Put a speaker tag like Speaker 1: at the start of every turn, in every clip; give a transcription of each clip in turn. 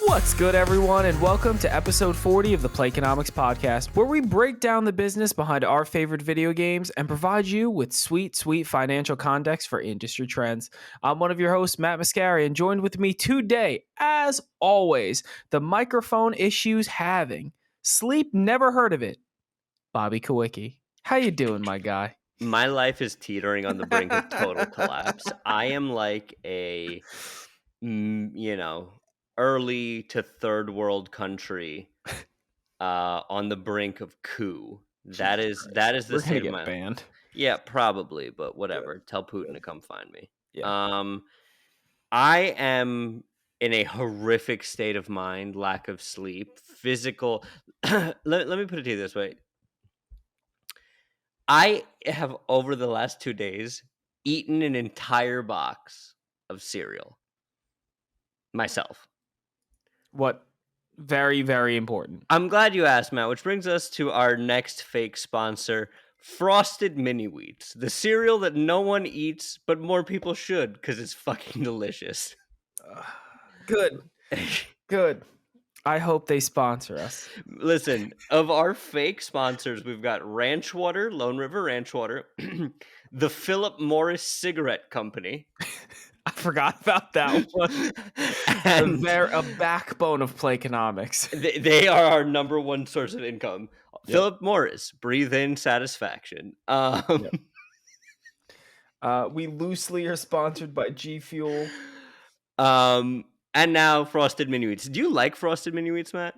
Speaker 1: What's good, everyone, and welcome to episode 40 of the Playconomics podcast, where we break down the business behind our favorite video games and provide you with sweet financial context for industry trends. I'm one of your hosts, Matt Mascari, and joined with me today, as always, the microphone issues having, sleep never heard of it, Bobby Kawecki. How you doing, my guy?
Speaker 2: My life is teetering on the brink of total collapse. I am like a, early to third world country on the brink of coup. That is the
Speaker 1: We're
Speaker 2: state
Speaker 1: gonna
Speaker 2: of
Speaker 1: get
Speaker 2: my
Speaker 1: banned.
Speaker 2: Yeah, probably, but whatever.
Speaker 1: Good.
Speaker 2: Tell Putin to come find me.
Speaker 1: Yeah.
Speaker 2: I am in a horrific state of mind, lack of sleep, physical. let me put it to you this way. I have, over the last 2 days, eaten an entire box of cereal myself.
Speaker 1: What? Very, very important.
Speaker 2: I'm glad you asked, Matt, which brings us to our next fake sponsor, Frosted Mini Wheats, the cereal that no one eats, but more people should, because it's fucking delicious.
Speaker 1: Good. I hope they sponsor us.
Speaker 2: Listen, of our fake sponsors, we've got Ranch Water, Lone River Ranch Water, the Philip Morris Cigarette Company.
Speaker 1: I forgot about that one.
Speaker 2: And
Speaker 1: They're a backbone of Playconomics.
Speaker 2: They are our number one source of income. Yep. Philip Morris, breathe in satisfaction.
Speaker 1: We loosely are sponsored by G Fuel.
Speaker 2: And now Frosted Mini Wheats. Do you like Frosted Mini Wheats, Matt?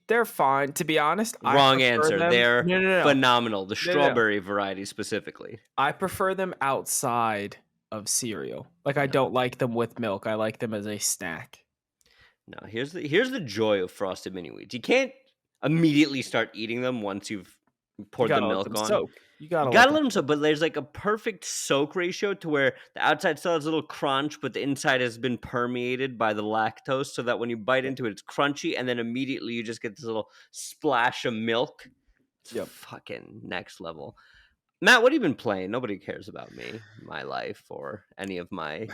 Speaker 1: They're fine. To be honest,
Speaker 2: wrong answer.
Speaker 1: Them.
Speaker 2: They're phenomenal. The strawberry variety specifically.
Speaker 1: I prefer them outside of cereal. Like, I don't like them with milk. I like them as a snack.
Speaker 2: No, here's the joy of Frosted Mini Wheats. You can't immediately start eating them once you've poured the milk on.
Speaker 1: Soak. You gotta
Speaker 2: let them soak, but there's like a perfect soak ratio to where the outside still has a little crunch, but the inside has been permeated by the lactose, so that when you bite into it, it's crunchy, and then immediately you just get this little splash of milk. It's fucking next level. Matt, what have you been playing? Nobody cares about me, my life, or any of my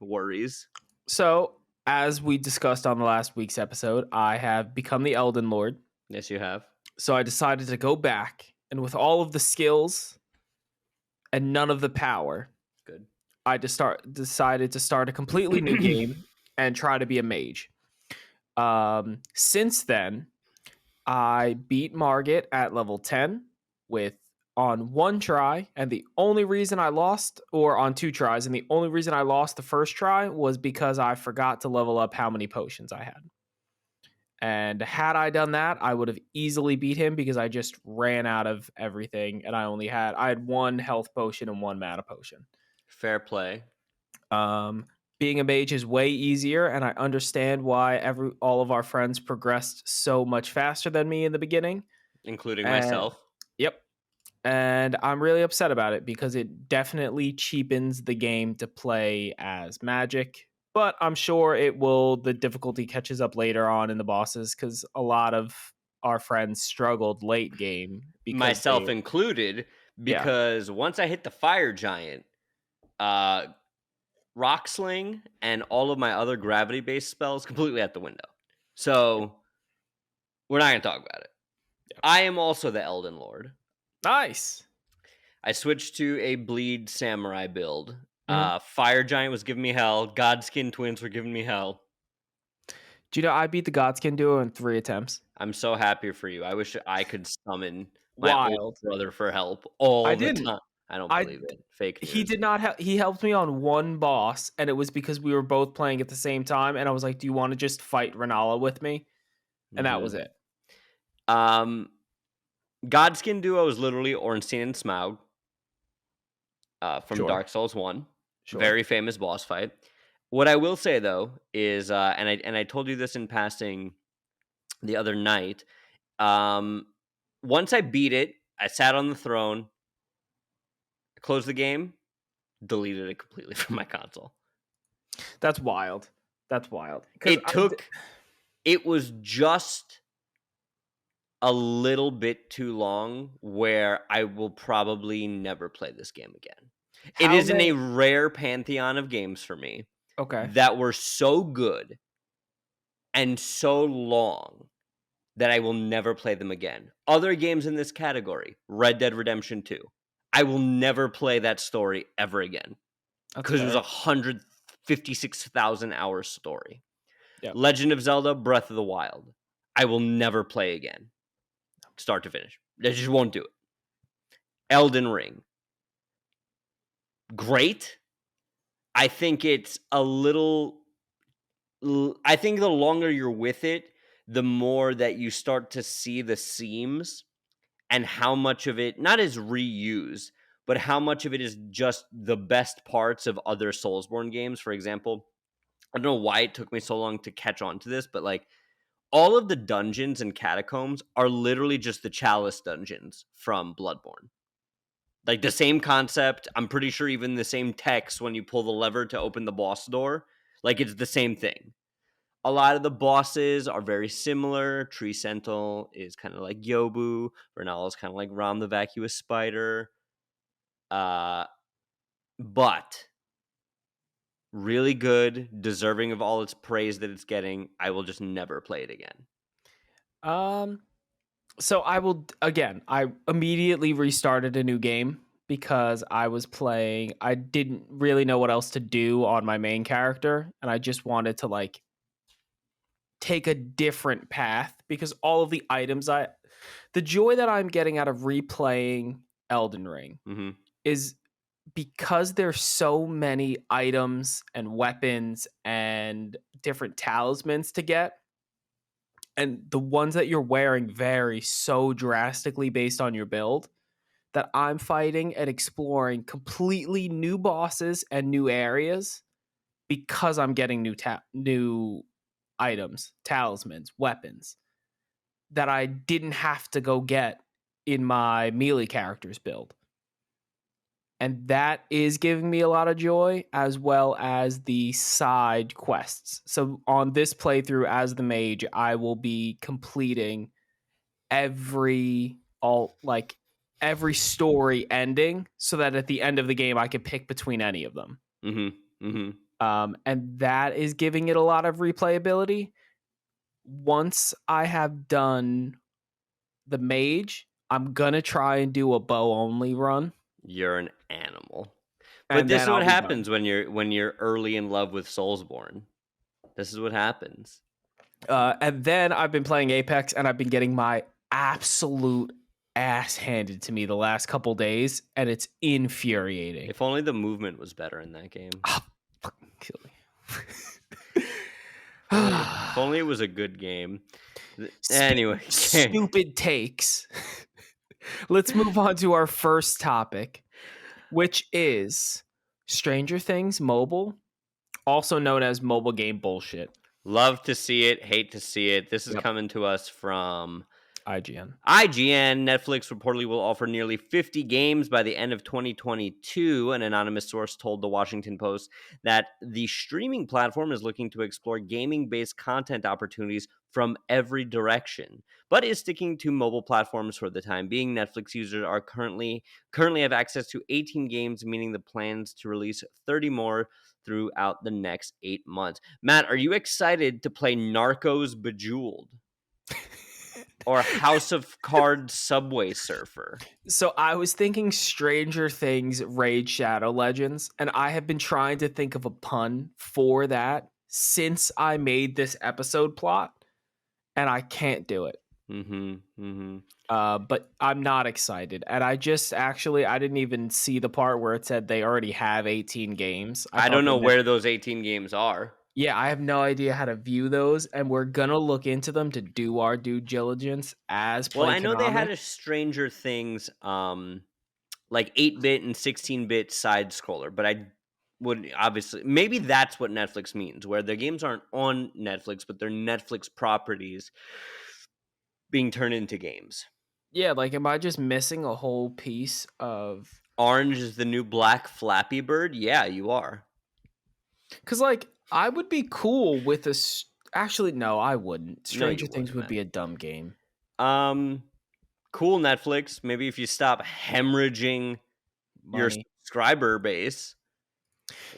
Speaker 2: worries.
Speaker 1: So, as we discussed on the last week's episode, I have become the Elden Lord.
Speaker 2: Yes, you have.
Speaker 1: So I decided to go back, and with all of the skills and none of the power, I decided to start a completely new game and try to be a mage. Since then, I beat Margit at level 10 on one try, and the only reason I lost, or on 2 tries, and the only reason I lost the first try was because I forgot to level up how many potions I had. And had I done that, I would have easily beat him because I just ran out of everything, and I had 1 health potion and 1 mana potion.
Speaker 2: Fair play.
Speaker 1: Being a mage is way easier, and I understand why all of our friends progressed so much faster than me in the beginning,
Speaker 2: including myself.
Speaker 1: Yep. And I'm really upset about it because it definitely cheapens the game to play as magic. But I'm sure the difficulty catches up later on in the bosses, because a lot of our friends struggled late game.
Speaker 2: Myself included, because once I hit the fire giant, rock sling and all of my other gravity-based spells completely out the window. So we're not going to talk about it. Yep. I am also the Elden Lord.
Speaker 1: Nice.
Speaker 2: I switched to a bleed samurai build. Fire Giant was giving me hell. Godskin Twins were giving me hell.
Speaker 1: Do you know I beat the Godskin duo in 3 attempts?
Speaker 2: I'm so happy for you. I wish I could summon my old brother for help all the time. I don't believe it. Fake news.
Speaker 1: He did not. He helped me on 1 boss, and it was because we were both playing at the same time. And I was like, "Do you want to just fight Renala with me?" And that was it.
Speaker 2: Godskin duo is literally Ornstein and Smaug from Dark Souls 1. Sure. Very famous boss fight. What I will say, though, is, and I told you this in passing the other night, once I beat it, I sat on the throne, closed the game, deleted it completely from my console.
Speaker 1: That's wild. That's wild.
Speaker 2: It took It was just a little bit too long where I will probably never play this game again. It
Speaker 1: How
Speaker 2: is in a
Speaker 1: many?
Speaker 2: rare pantheon of games for me
Speaker 1: Okay.
Speaker 2: that were so good and so long that I will never play them again. Other games in this category, Red Dead Redemption 2. I will never play that story ever again
Speaker 1: That's
Speaker 2: because it was a
Speaker 1: fair.
Speaker 2: 156,000 hour story.
Speaker 1: Yep.
Speaker 2: Legend of Zelda Breath of the Wild. I will never play again, start to finish. I just won't do it. Elden Ring. Great. I think it's a little. I think the longer you're with it, the more that you start to see the seams and how much of it not is reused, but how much of it is just the best parts of other Soulsborne games. For example, I don't know why it took me so long to catch on to this, but like all of the dungeons and catacombs are literally just the Chalice dungeons from Bloodborne. Like the same concept. I'm pretty sure even the same text when you pull the lever to open the boss door. Like it's the same thing. A lot of the bosses are very similar. Tree Sentinel is kind of like Yobu. Vernal is kind of like Rom the Vacuous Spider. But really good, deserving of all its praise that it's getting. I will just never play it again.
Speaker 1: So I will again. I immediately restarted a new game because I was playing. I didn't really know what else to do on my main character, and I just wanted to like take a different path because all of the items the joy that I'm getting out of replaying Elden Ring
Speaker 2: Mm-hmm.
Speaker 1: is because there's so many items and weapons and different talismans to get, and the ones that you're wearing vary so drastically based on your build, that I'm fighting and exploring completely new bosses and new areas because I'm getting new items, talismans, weapons that I didn't have to go get in my melee character's build. And that is giving me a lot of joy, as well as the side quests. So on this playthrough as the mage, I will be completing every story ending so that at the end of the game I can pick between any of them.
Speaker 2: Mm-hmm. Mm-hmm.
Speaker 1: And that is giving it a lot of replayability. Once I have done the mage, I'm gonna try and do a bow only run,
Speaker 2: You're an animal. But
Speaker 1: and
Speaker 2: this
Speaker 1: then
Speaker 2: is
Speaker 1: I'll
Speaker 2: what
Speaker 1: be done.
Speaker 2: happens when you're early in love with Soulsborne. This is what happens.
Speaker 1: And then I've been playing Apex, and I've been getting my absolute ass handed to me the last couple days, and it's infuriating.
Speaker 2: If only the movement was better in that game.
Speaker 1: Fucking kill me.
Speaker 2: If only it was a good game. Anyway,
Speaker 1: Stupid takes. Let's move on to our first topic, which is Stranger Things Mobile, also known as mobile game bullshit.
Speaker 2: love to see it, hate to see it. This is
Speaker 1: Yep.
Speaker 2: coming to us from
Speaker 1: IGN.
Speaker 2: IGN. Netflix reportedly will offer nearly 50 games by the end of 2022. An anonymous source told the Washington Post that the streaming platform is looking to explore gaming-based content opportunities from every direction, but is sticking to mobile platforms for the time being. Netflix users are currently have access to 18 games, meaning the plans to release 30 more throughout the next 8 months. Matt, are you excited to play Narcos Bejeweled? Or House of Cards Subway Surfer?
Speaker 1: So I was thinking Stranger Things Raid Shadow Legends, and I have been trying to think of a pun for that since I made this episode plot, and I can't do it.
Speaker 2: Mm-hmm. Mm-hmm.
Speaker 1: But I'm not excited. And I didn't even see the part where it said they already have 18 games.
Speaker 2: I don't know where those 18 games are.
Speaker 1: Yeah, I have no idea how to view those, and we're gonna look into them to do our due diligence as
Speaker 2: Well, I know they had a
Speaker 1: Playconomics.
Speaker 2: Stranger Things like 8-bit and 16-bit side scroller, but I would obviously maybe that's what Netflix means, where their games aren't on Netflix, but they're Netflix properties being turned into games.
Speaker 1: Yeah, like, am I just missing a whole piece of?
Speaker 2: Orange is the new black Flappy Bird? Yeah, you are.
Speaker 1: Because like I would be cool with Actually, no, I wouldn't.
Speaker 2: No,
Speaker 1: Stranger
Speaker 2: you
Speaker 1: Things
Speaker 2: wouldn't,
Speaker 1: would
Speaker 2: man.
Speaker 1: be a dumb game.
Speaker 2: Cool, Netflix. Maybe if you stop hemorrhaging your
Speaker 1: Money.
Speaker 2: subscriber base.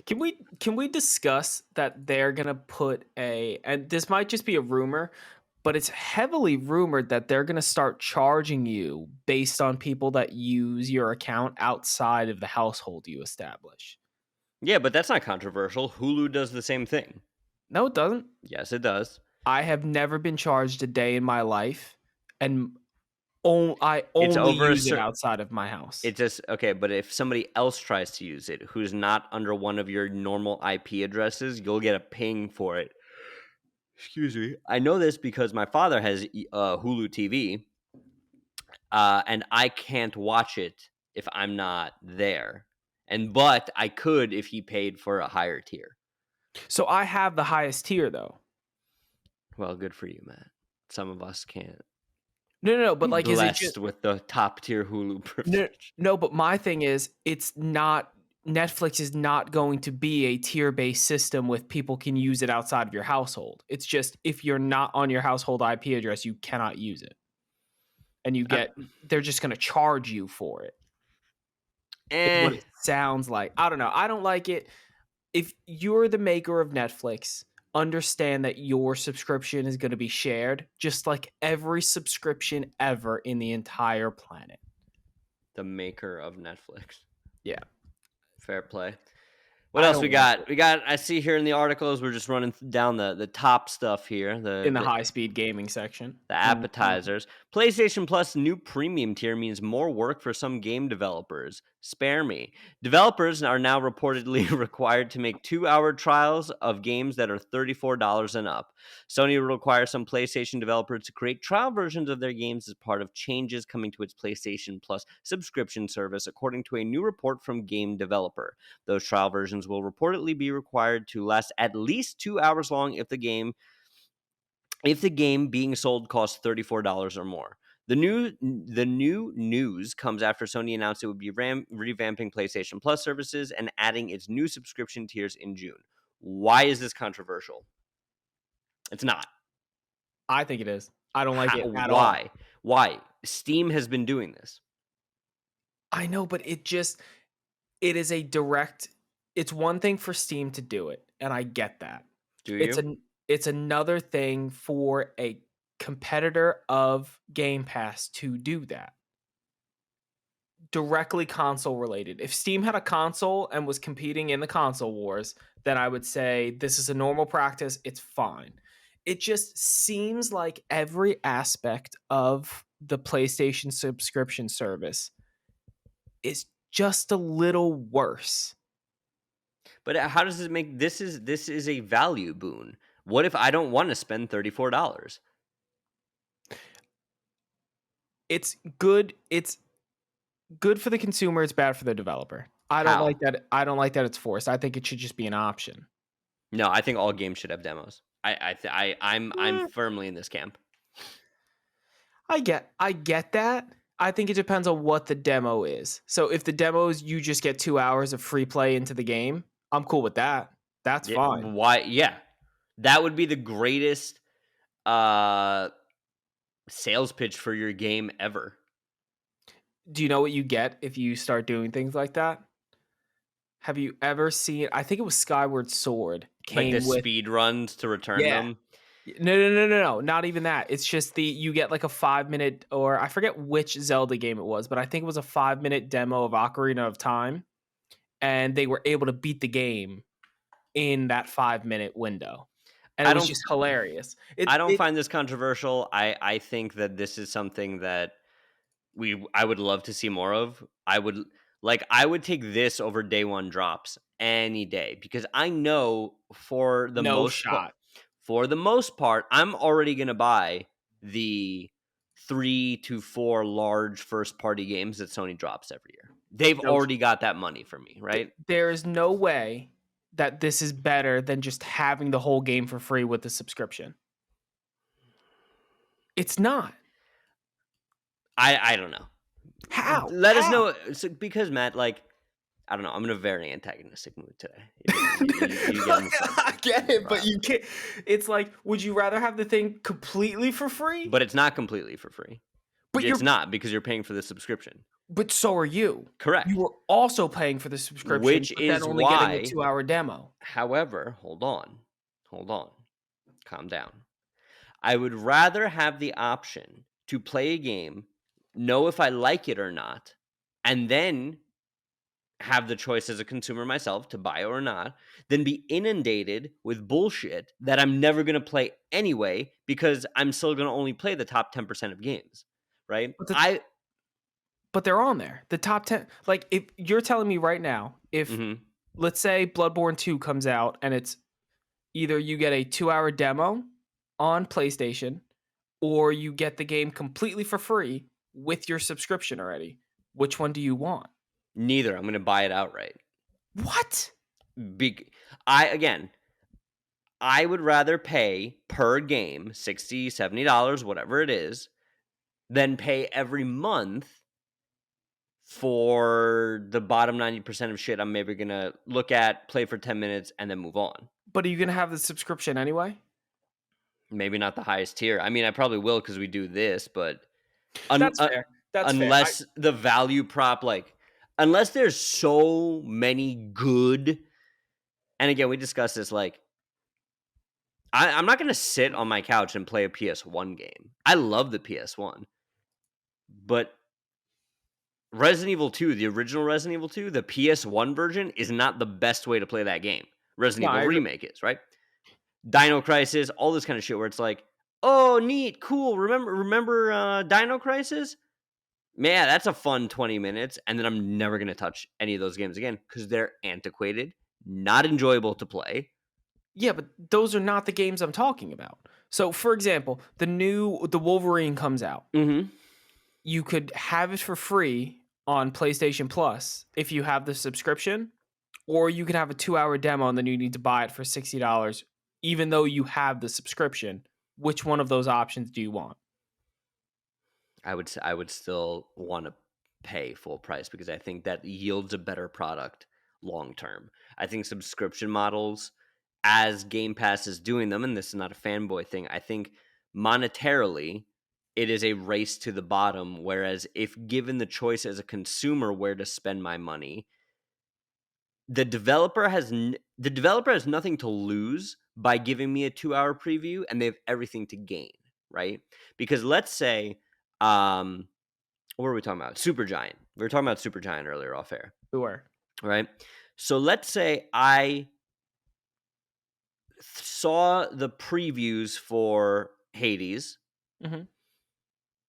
Speaker 1: Can we discuss that they're gonna put and this might just be a rumor, but it's heavily rumored that they're gonna start charging you based on people that use your account outside of the household you establish.
Speaker 2: Yeah, but that's not controversial. Hulu does the same thing.
Speaker 1: No, it doesn't.
Speaker 2: Yes, it does.
Speaker 1: I have never been charged a day in my life, and I
Speaker 2: It's
Speaker 1: only
Speaker 2: over a
Speaker 1: use it
Speaker 2: certain.
Speaker 1: outside of my house.
Speaker 2: It just okay, but if somebody else tries to use it who's not under one of your normal IP addresses, you'll get a ping for it. Excuse me. I know this because my father has Hulu TV, and I can't watch it if I'm not there. But I could if he paid for a higher tier.
Speaker 1: So I have the highest tier though.
Speaker 2: Well, good for you, Matt. Some of us can't
Speaker 1: No, but
Speaker 2: be
Speaker 1: like, is it just
Speaker 2: blessed with the top tier Hulu
Speaker 1: no?
Speaker 2: privilege.
Speaker 1: No, but my thing is, it's not. Netflix is not going to be a tier based system with people can use it outside of your household. It's just if you're not on your household IP address, you cannot use it, and they're just going to charge you for it. Is
Speaker 2: Eh,
Speaker 1: what it sounds like. I don't know. I don't like it. If you're the maker of Netflix, understand that your subscription is going to be shared, just like every subscription ever in the entire planet.
Speaker 2: the maker of Netflix.
Speaker 1: Yeah.
Speaker 2: Fair play. What
Speaker 1: I
Speaker 2: else we
Speaker 1: don't like
Speaker 2: got?
Speaker 1: it.
Speaker 2: We got. I see here in the articles. We're just running down the top stuff here.
Speaker 1: In the high speed gaming section.
Speaker 2: The appetizers. PlayStation Plus new premium tier means more work for some game developers. Spare me. Developers are now reportedly required to make 2-hour trials of games that are $34 and up. Sony will require some PlayStation developers to create trial versions of their games as part of changes coming to its PlayStation Plus subscription service, according to a new report from Game Developer. Those trial versions will reportedly be required to last at least 2 hours long if the game being sold costs $34 or more. The new news comes after Sony announced it would be revamping PlayStation Plus services and adding its new subscription tiers in June. Why is this controversial? It's not.
Speaker 1: I think it is. I don't like it at all.
Speaker 2: Why? Why? Steam has been doing this.
Speaker 1: I know, but it is a direct. It's one thing for Steam to do it, and I get that.
Speaker 2: Do you?
Speaker 1: It's another thing for a competitor of Game Pass to do that. Directly console related. If Steam had a console and was competing in the console wars, then I would say this is a normal practice. It's fine. It just seems like every aspect of the PlayStation subscription service is just a little worse.
Speaker 2: But how does it make this is a value boon? What if I don't want to spend $34?
Speaker 1: It's good. It's good for the consumer. It's bad for the developer. I don't like that. I don't like that it's forced. I think it should just be an option.
Speaker 2: No, I think all games should have demos. I'm firmly in this camp.
Speaker 1: I get that. I think it depends on what the demo is. So if the demo is you just get 2 hours of free play into the game, I'm cool with that. That's fine.
Speaker 2: Why? Yeah, that would be the greatest sales pitch for your game ever.
Speaker 1: Do you know what you get if you start doing things like that? Have you ever seen? I think it was Skyward Sword
Speaker 2: Like
Speaker 1: came
Speaker 2: the
Speaker 1: with
Speaker 2: speed runs to return them.
Speaker 1: No, not even that. It's just you get like a 5-minute, or I forget which Zelda game it was, but I think it was a 5-minute demo of Ocarina of Time, and they were able to beat the game in that 5-minute window, and it was just hilarious.
Speaker 2: I don't find this controversial. I think that this is something that I would love to see more of. I would take this over day one drops any day, because I know for the most part, I'm already going to buy the 3 to 4 large first party games that Sony drops every year. They've already got that money for me, right?
Speaker 1: There is no way that this is better than just having the whole game for free with the subscription. It's not.
Speaker 2: I don't know.
Speaker 1: How?
Speaker 2: Let us know, because Matt, like, I don't know. I'm in a very antagonistic mood today. You get me?
Speaker 1: I get it, but you can't. It's like, would you rather have the thing completely for free?
Speaker 2: But it's not completely for free.
Speaker 1: But
Speaker 2: It's not, because you're paying for the subscription.
Speaker 1: But so are you.
Speaker 2: Correct.
Speaker 1: You were also paying for the subscription,
Speaker 2: Which
Speaker 1: but then
Speaker 2: is
Speaker 1: only getting a
Speaker 2: why,
Speaker 1: 2-hour demo.
Speaker 2: however, hold on, calm down. I would rather have the option to play a game, know if I like it or not, and then have the choice as a consumer myself to buy or not, than be inundated with bullshit that I'm never going to play anyway, because I'm still going to only play the top 10% of games, right?
Speaker 1: But they're on there. The top 10. Like, if you're telling me right now, if let's say Bloodborne 2 comes out and it's either you get a 2-hour demo on PlayStation or you get the game completely for free with your subscription already, which one do you want?
Speaker 2: Neither. I'm going to buy it outright.
Speaker 1: What?
Speaker 2: I would rather pay per game $60, $70, whatever it is, than pay every month for the bottom 90% of shit I'm maybe going to look at, play for 10 minutes, and then move on.
Speaker 1: But are you going to have the subscription anyway?
Speaker 2: Maybe not the highest tier. I mean, I probably will because we do this, but
Speaker 1: That's fair. That's
Speaker 2: unless
Speaker 1: fair.
Speaker 2: the value prop, unless there's so many good, and again, we discussed this, I'm not going to sit on my couch and play a PS1 game. I love the PS1. But Resident Evil 2, the original Resident Evil 2, the PS1 version is not the best way to play that game. Resident Evil Remake is, right? Dino Crisis, all this kind of shit where it's like, oh, neat, cool. Remember Dino Crisis? Man, that's a fun 20 minutes. And then I'm never going to touch any of those games again because they're antiquated, not enjoyable to play.
Speaker 1: Yeah, but those are not the games I'm talking about. So, for example, the Wolverine comes out.
Speaker 2: Mm-hmm.
Speaker 1: You could have it for free on PlayStation Plus if you have the subscription, or you could have a 2-hour demo and then you need to buy it for $60, even though you have the subscription. Which one of those options do you want?
Speaker 2: I would still want to pay full price because I think that yields a better product long term. I think subscription models, as Game Pass is doing them, and this is not a fanboy thing, I think monetarily it is a race to the bottom, whereas if given the choice as a consumer where to spend my money, the developer has nothing to lose by giving me a 2-hour preview, and they have everything to gain, right? Because let's say, what were we talking about? Supergiant. We were talking about Supergiant earlier off air.
Speaker 1: We were.
Speaker 2: Right? So let's say I saw the previews for Hades,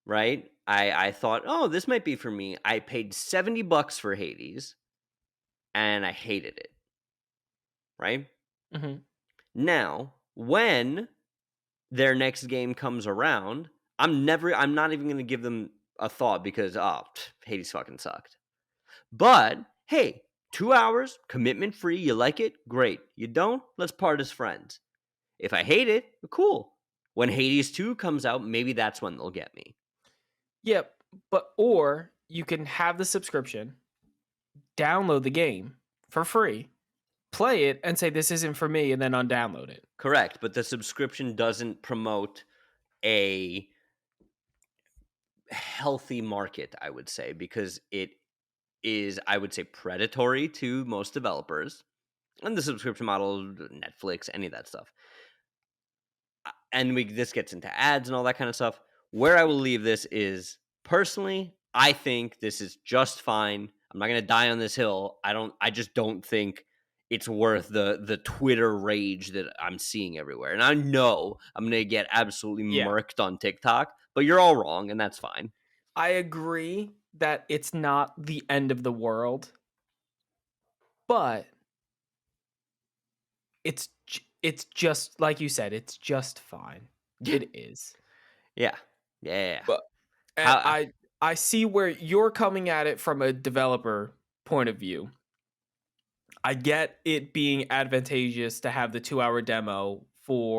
Speaker 2: right? I thought, oh, this might be for me. I paid $70 for Hades, and I hated it, right? Now, when their next game comes around, I'm not even going to give them a thought because, Hades fucking sucked. But, hey, 2 hours, commitment free, you like it? Great. You don't? Let's part as friends. If I hate it, cool. When Hades 2 comes out, maybe that's when they'll get me.
Speaker 1: Yep, or you can have the subscription, download the game for free, play it, and say this isn't for me, and then undownload it.
Speaker 2: Correct, but the subscription doesn't promote a healthy market, I would say, because it is, I would say, predatory to most developers. And the subscription model, Netflix, any of that stuff. And this gets into ads and all that kind of stuff. Where I will leave this is, personally, I think this is just fine. I'm not going to die on this hill. I just don't think it's worth the Twitter rage that I'm seeing everywhere. And I know I'm going to get absolutely murked on TikTok, but you're all wrong, and that's fine.
Speaker 1: I agree that it's not the end of the world, but it's just like you said, it's just fine. It is.
Speaker 2: Yeah.
Speaker 1: But I see where you're coming at it from a developer point of view. I get it being advantageous to have the 2-hour demo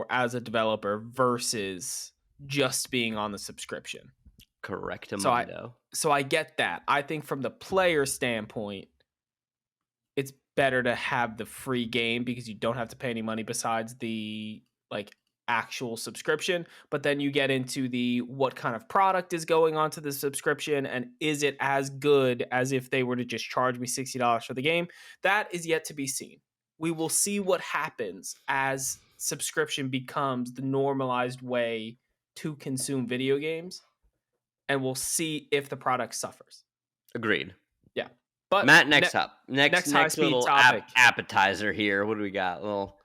Speaker 1: as a developer versus just being on the subscription.
Speaker 2: Correct.
Speaker 1: So I get that. I think from the player standpoint, it's better to have the free game because you don't have to pay any money besides the like actual subscription. But then you get into the what kind of product is going on to the subscription, and is it as good as if they were to just charge me $60 for the game? That is yet to be seen. We will see what happens as subscription becomes the normalized way to consume video games, and we'll see if the product suffers.
Speaker 2: Agreed.
Speaker 1: Yeah. But
Speaker 2: Matt, next up. Next
Speaker 1: high-speed
Speaker 2: little
Speaker 1: topic.
Speaker 2: appetizer here. What do we got? Little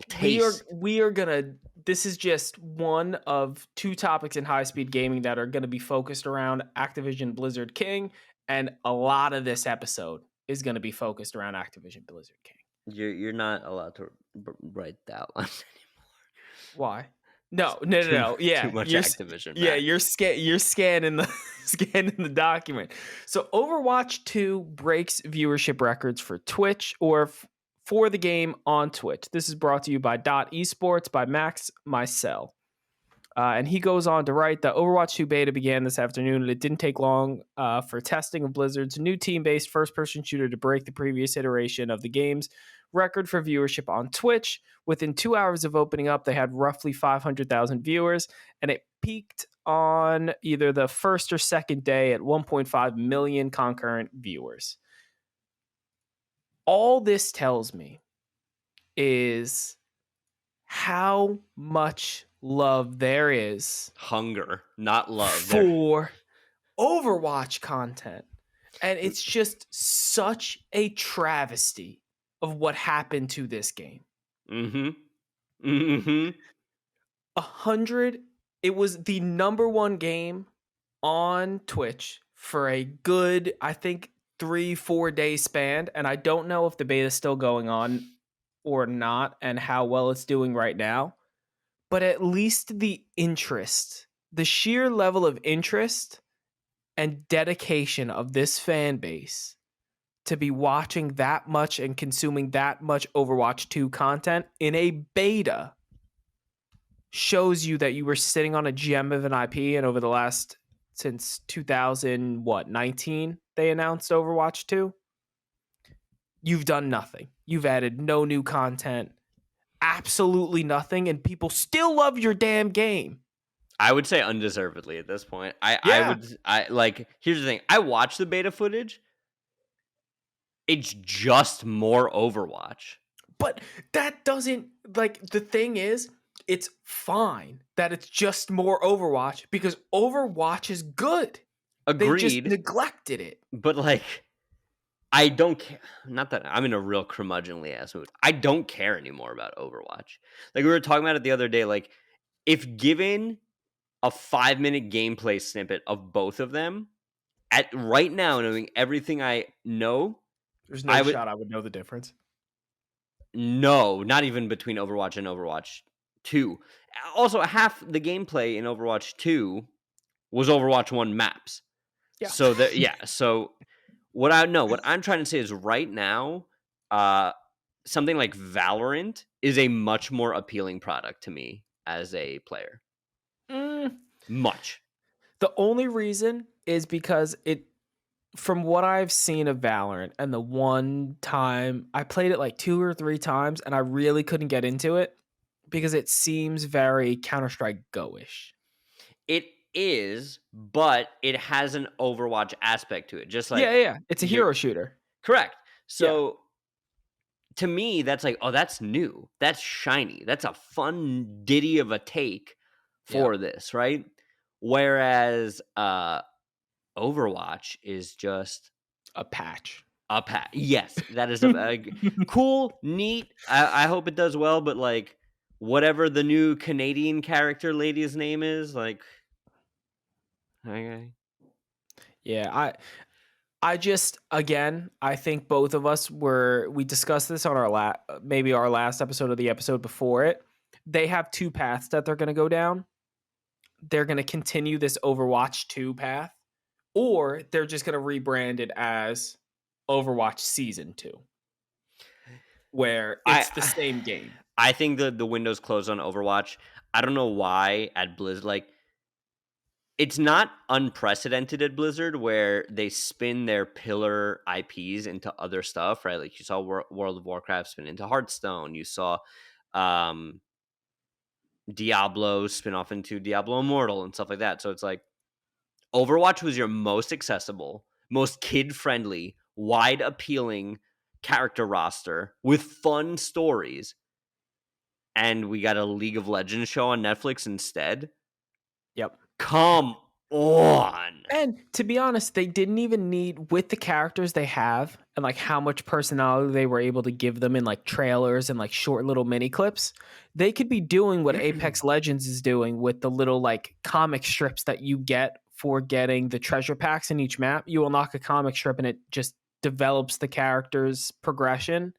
Speaker 2: taste.
Speaker 1: We are gonna. This is just one of two topics in high-speed gaming that are gonna be focused around Activision Blizzard King, and a lot of this episode is gonna be focused around Activision Blizzard King.
Speaker 2: You're not allowed to write that one anymore.
Speaker 1: Why? No. Yeah,
Speaker 2: too much Activision.
Speaker 1: Yeah, you're scanning the document. So Overwatch 2 breaks viewership records for Twitch or for the game on Twitch. This is brought to you by Esports by Max Mascari. And he goes on to write that Overwatch 2 beta began this afternoon, and it didn't take long for testing of Blizzard's new team-based first-person shooter to break the previous iteration of the game's record for viewership on Twitch. Within 2 hours of opening up, they had roughly 500,000 viewers, and it peaked on either the first or second day at 1.5 million concurrent viewers. All this tells me is how much love there is.
Speaker 2: Hunger, not love.
Speaker 1: For Overwatch content. And it's just such a travesty of what happened to this game. It was the number one game on Twitch for a good, I think, 3-4 day span. And I don't know if the beta is still going on or not and how well it's doing right now. But at least the interest, the sheer level of interest and dedication of this fan base to be watching that much and consuming that much Overwatch 2 content in a beta shows you that you were sitting on a gem of an IP. And over the last, since 2019, they announced Overwatch 2. You've done nothing. You've added no new content. Absolutely nothing, and people still love your damn game.
Speaker 2: I would say undeservedly at this point. Here's the thing. I watched the beta footage. It's just more Overwatch.
Speaker 1: But that doesn't, the thing is, it's fine that it's just more Overwatch because Overwatch is good.
Speaker 2: Agreed.
Speaker 1: They just neglected it.
Speaker 2: But I don't care. Not that I'm in a real curmudgeonly ass mood. I don't care anymore about Overwatch. We were talking about it the other day. If given a 5-minute gameplay snippet of both of them, at right now, knowing everything I know,
Speaker 1: there's no shot I would know the difference.
Speaker 2: No, not even between Overwatch and Overwatch 2. Also, half the gameplay in Overwatch 2 was Overwatch 1 maps.
Speaker 1: Yeah.
Speaker 2: So what I'm trying to say is right now, something like Valorant is a much more appealing product to me as a player. Much.
Speaker 1: The only reason is because from what I've seen of Valorant, and the one time I played it 2 or 3 times, and I really couldn't get into it because it seems very Counter-Strike Go-ish.
Speaker 2: It is, but it has an Overwatch aspect to it. Just
Speaker 1: it's a hero shooter.
Speaker 2: Correct. So to me, that's that's new. That's shiny. That's a fun ditty of a take for this, right? Whereas Overwatch is just
Speaker 1: a patch.
Speaker 2: Yes, that is a cool, neat. I hope it does well, but whatever the new Canadian character lady's name is, okay.
Speaker 1: Yeah, I just, again, I think both of us we discussed this on our last episode of the episode before it. They have 2 paths that they're going to go down. They're going to continue this Overwatch 2 path, or they're just going to rebrand it as Overwatch Season 2, where it's the same game.
Speaker 2: I think the window's closed on Overwatch. I don't know why at Blizz, it's not unprecedented at Blizzard where they spin their pillar IPs into other stuff, right? Like you saw World of Warcraft spin into Hearthstone. You saw um, Diablo spin off into Diablo Immortal and stuff like that. So it's like Overwatch was your most accessible, most kid-friendly, wide appealing character roster with fun stories. And we got a League of Legends show on Netflix instead.
Speaker 1: Yep.
Speaker 2: Come on.
Speaker 1: And to be honest, they didn't even need, with the characters they have and like how much personality they were able to give them in like trailers and like short little mini clips, they could be doing what Apex Legends is doing with the little like comic strips that you get for getting the treasure packs in each map. You unlock a comic strip and it just develops the character's progression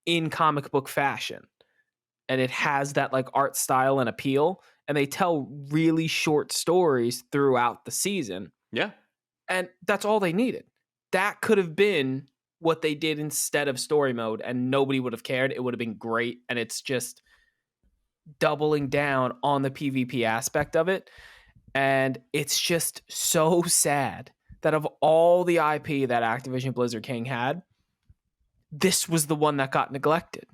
Speaker 1: in comic book fashion. And it has that like art style and appeal. And they tell really short stories throughout the season.
Speaker 2: Yeah.
Speaker 1: And that's all they needed. That could have been what they did instead of story mode, and nobody would have cared. It would have been great. And it's just doubling down on the PvP aspect of it. And it's just so sad that of all the IP that Activision Blizzard King had, this was the one that got neglected.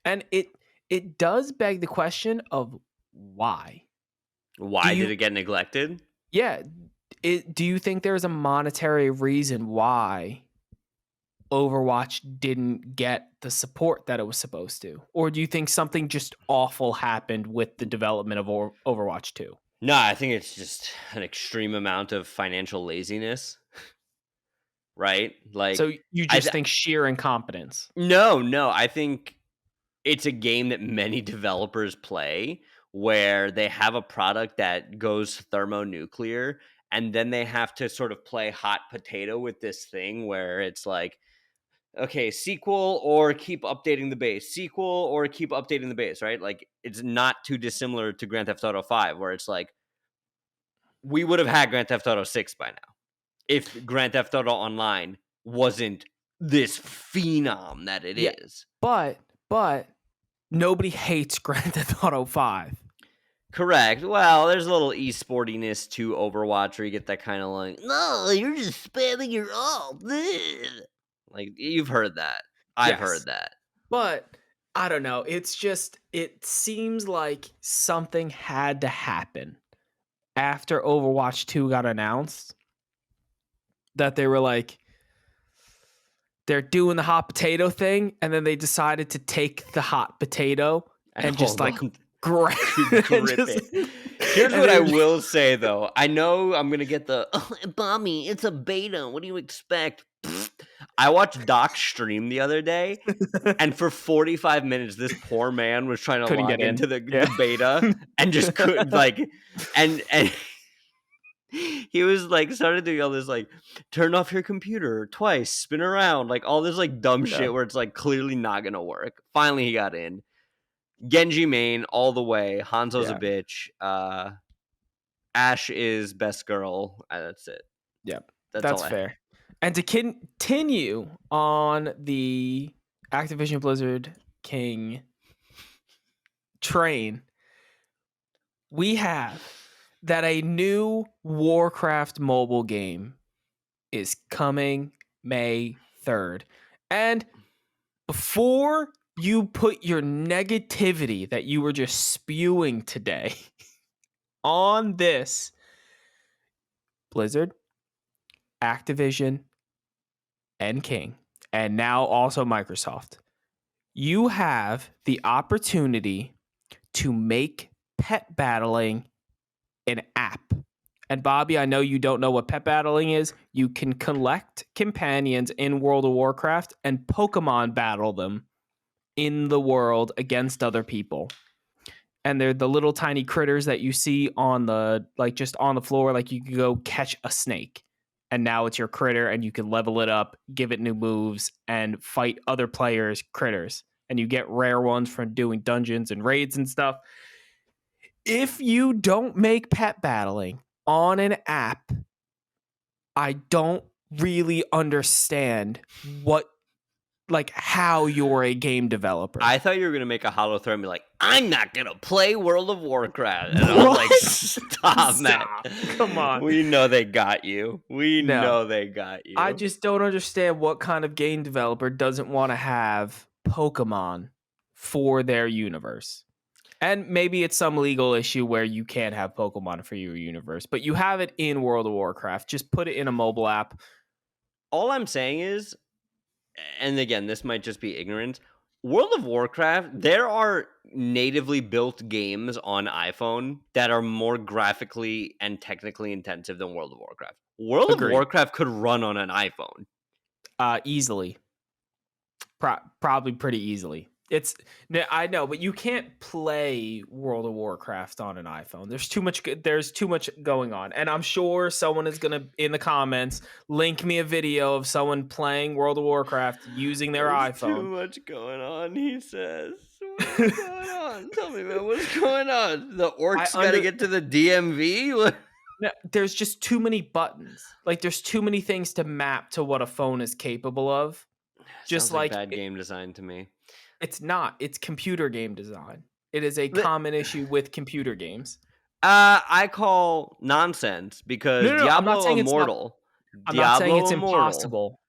Speaker 1: And it does beg the question of why.
Speaker 2: Why did it get neglected?
Speaker 1: Yeah. Do you think there's a monetary reason why Overwatch didn't get the support that it was supposed to? Or do you think something just awful happened with the development of Overwatch 2?
Speaker 2: No, I think it's just an extreme amount of financial laziness. Right? Like,
Speaker 1: so you just think sheer incompetence?
Speaker 2: No. I think it's a game that many developers play where they have a product that goes thermonuclear, and then they have to sort of play hot potato with this thing where it's like, okay, sequel or keep updating the base, sequel or keep updating the base, right? Like, it's not too dissimilar to Grand Theft Auto 5, where it's like, we would have had Grand Theft Auto 6 by now if Grand Theft Auto Online wasn't this phenom that it is.
Speaker 1: But nobody hates Grand Theft Auto 5.
Speaker 2: Correct. Well, there's a little esportiness to Overwatch where you get that kind of like, no, you're just spamming your ult. Like, you've heard that. I've heard that.
Speaker 1: But I don't know. It's just, it seems like something had to happen after Overwatch 2 got announced, that they were like, they're doing the hot potato thing, and then they decided to take the hot potato and just like grab
Speaker 2: it. Here's what I will say, though. I know I'm going to get the, Bommy, it's a beta. What do you expect? I watched Doc stream the other day, and for 45 minutes, this poor man was trying to log into the beta and just couldn't, like, and he was like started doing all this like turn off your computer twice, spin around, like all this like dumb shit where it's like clearly not gonna work. Finally he got in. Genji main all the way. Hanzo's a bitch. Ashe is best girl. That's it.
Speaker 1: Yep. That's fair. And to continue on the Activision Blizzard King train, we have that a new Warcraft mobile game is coming May 3rd. And before you put your negativity that you were just spewing today on this, Blizzard, Activision, and King, and now also Microsoft, you have the opportunity to make pet battling an app. And Bobby, I know you don't know what pet battling is. You can collect companions in World of Warcraft and Pokemon battle them in the world against other people. And they're the little tiny critters that you see on the, like, just on the floor. Like, you could go catch a snake, and now it's your critter, and you can level it up, give it new moves, and fight other players' critters. And you get rare ones from doing dungeons and raids and stuff. If you don't make pet battling on an app, I don't really understand what like how you're a game developer.
Speaker 2: I thought you were gonna make a hollow throw and be like, "I'm not gonna play World of Warcraft," and I was like, "Stop, Matt!
Speaker 1: Come on.
Speaker 2: We know they got you. We
Speaker 1: No.
Speaker 2: know they got you."
Speaker 1: I just don't understand what kind of game developer doesn't want to have Pokemon for their universe. And maybe it's some legal issue where you can't have Pokemon for your universe, but you have it in World of Warcraft. Just put it in a mobile app.
Speaker 2: All I'm saying is, and again, this might just be ignorance. World of Warcraft, there are natively built games on iPhone that are more graphically and technically intensive than World of Warcraft. World
Speaker 1: Agreed.
Speaker 2: of Warcraft could run on an iPhone.
Speaker 1: Easily. Probably pretty easily. I know, but you can't play World of Warcraft on an iPhone. There's too much going on. And I'm sure someone is going to, in the comments, link me a video of someone playing World of Warcraft using their iPhone.
Speaker 2: Too much going on, he says. What's going on? Tell me, man, what's going on? The orcs got to get to the DMV?
Speaker 1: No, there's just too many buttons. Like, there's too many things to map to what a phone is capable of. Just
Speaker 2: Sounds like bad game design to me.
Speaker 1: It's not. It's computer game design. It is a common issue with computer games.
Speaker 2: I call nonsense because Diablo Immortal.
Speaker 1: I'm not saying it's impossible.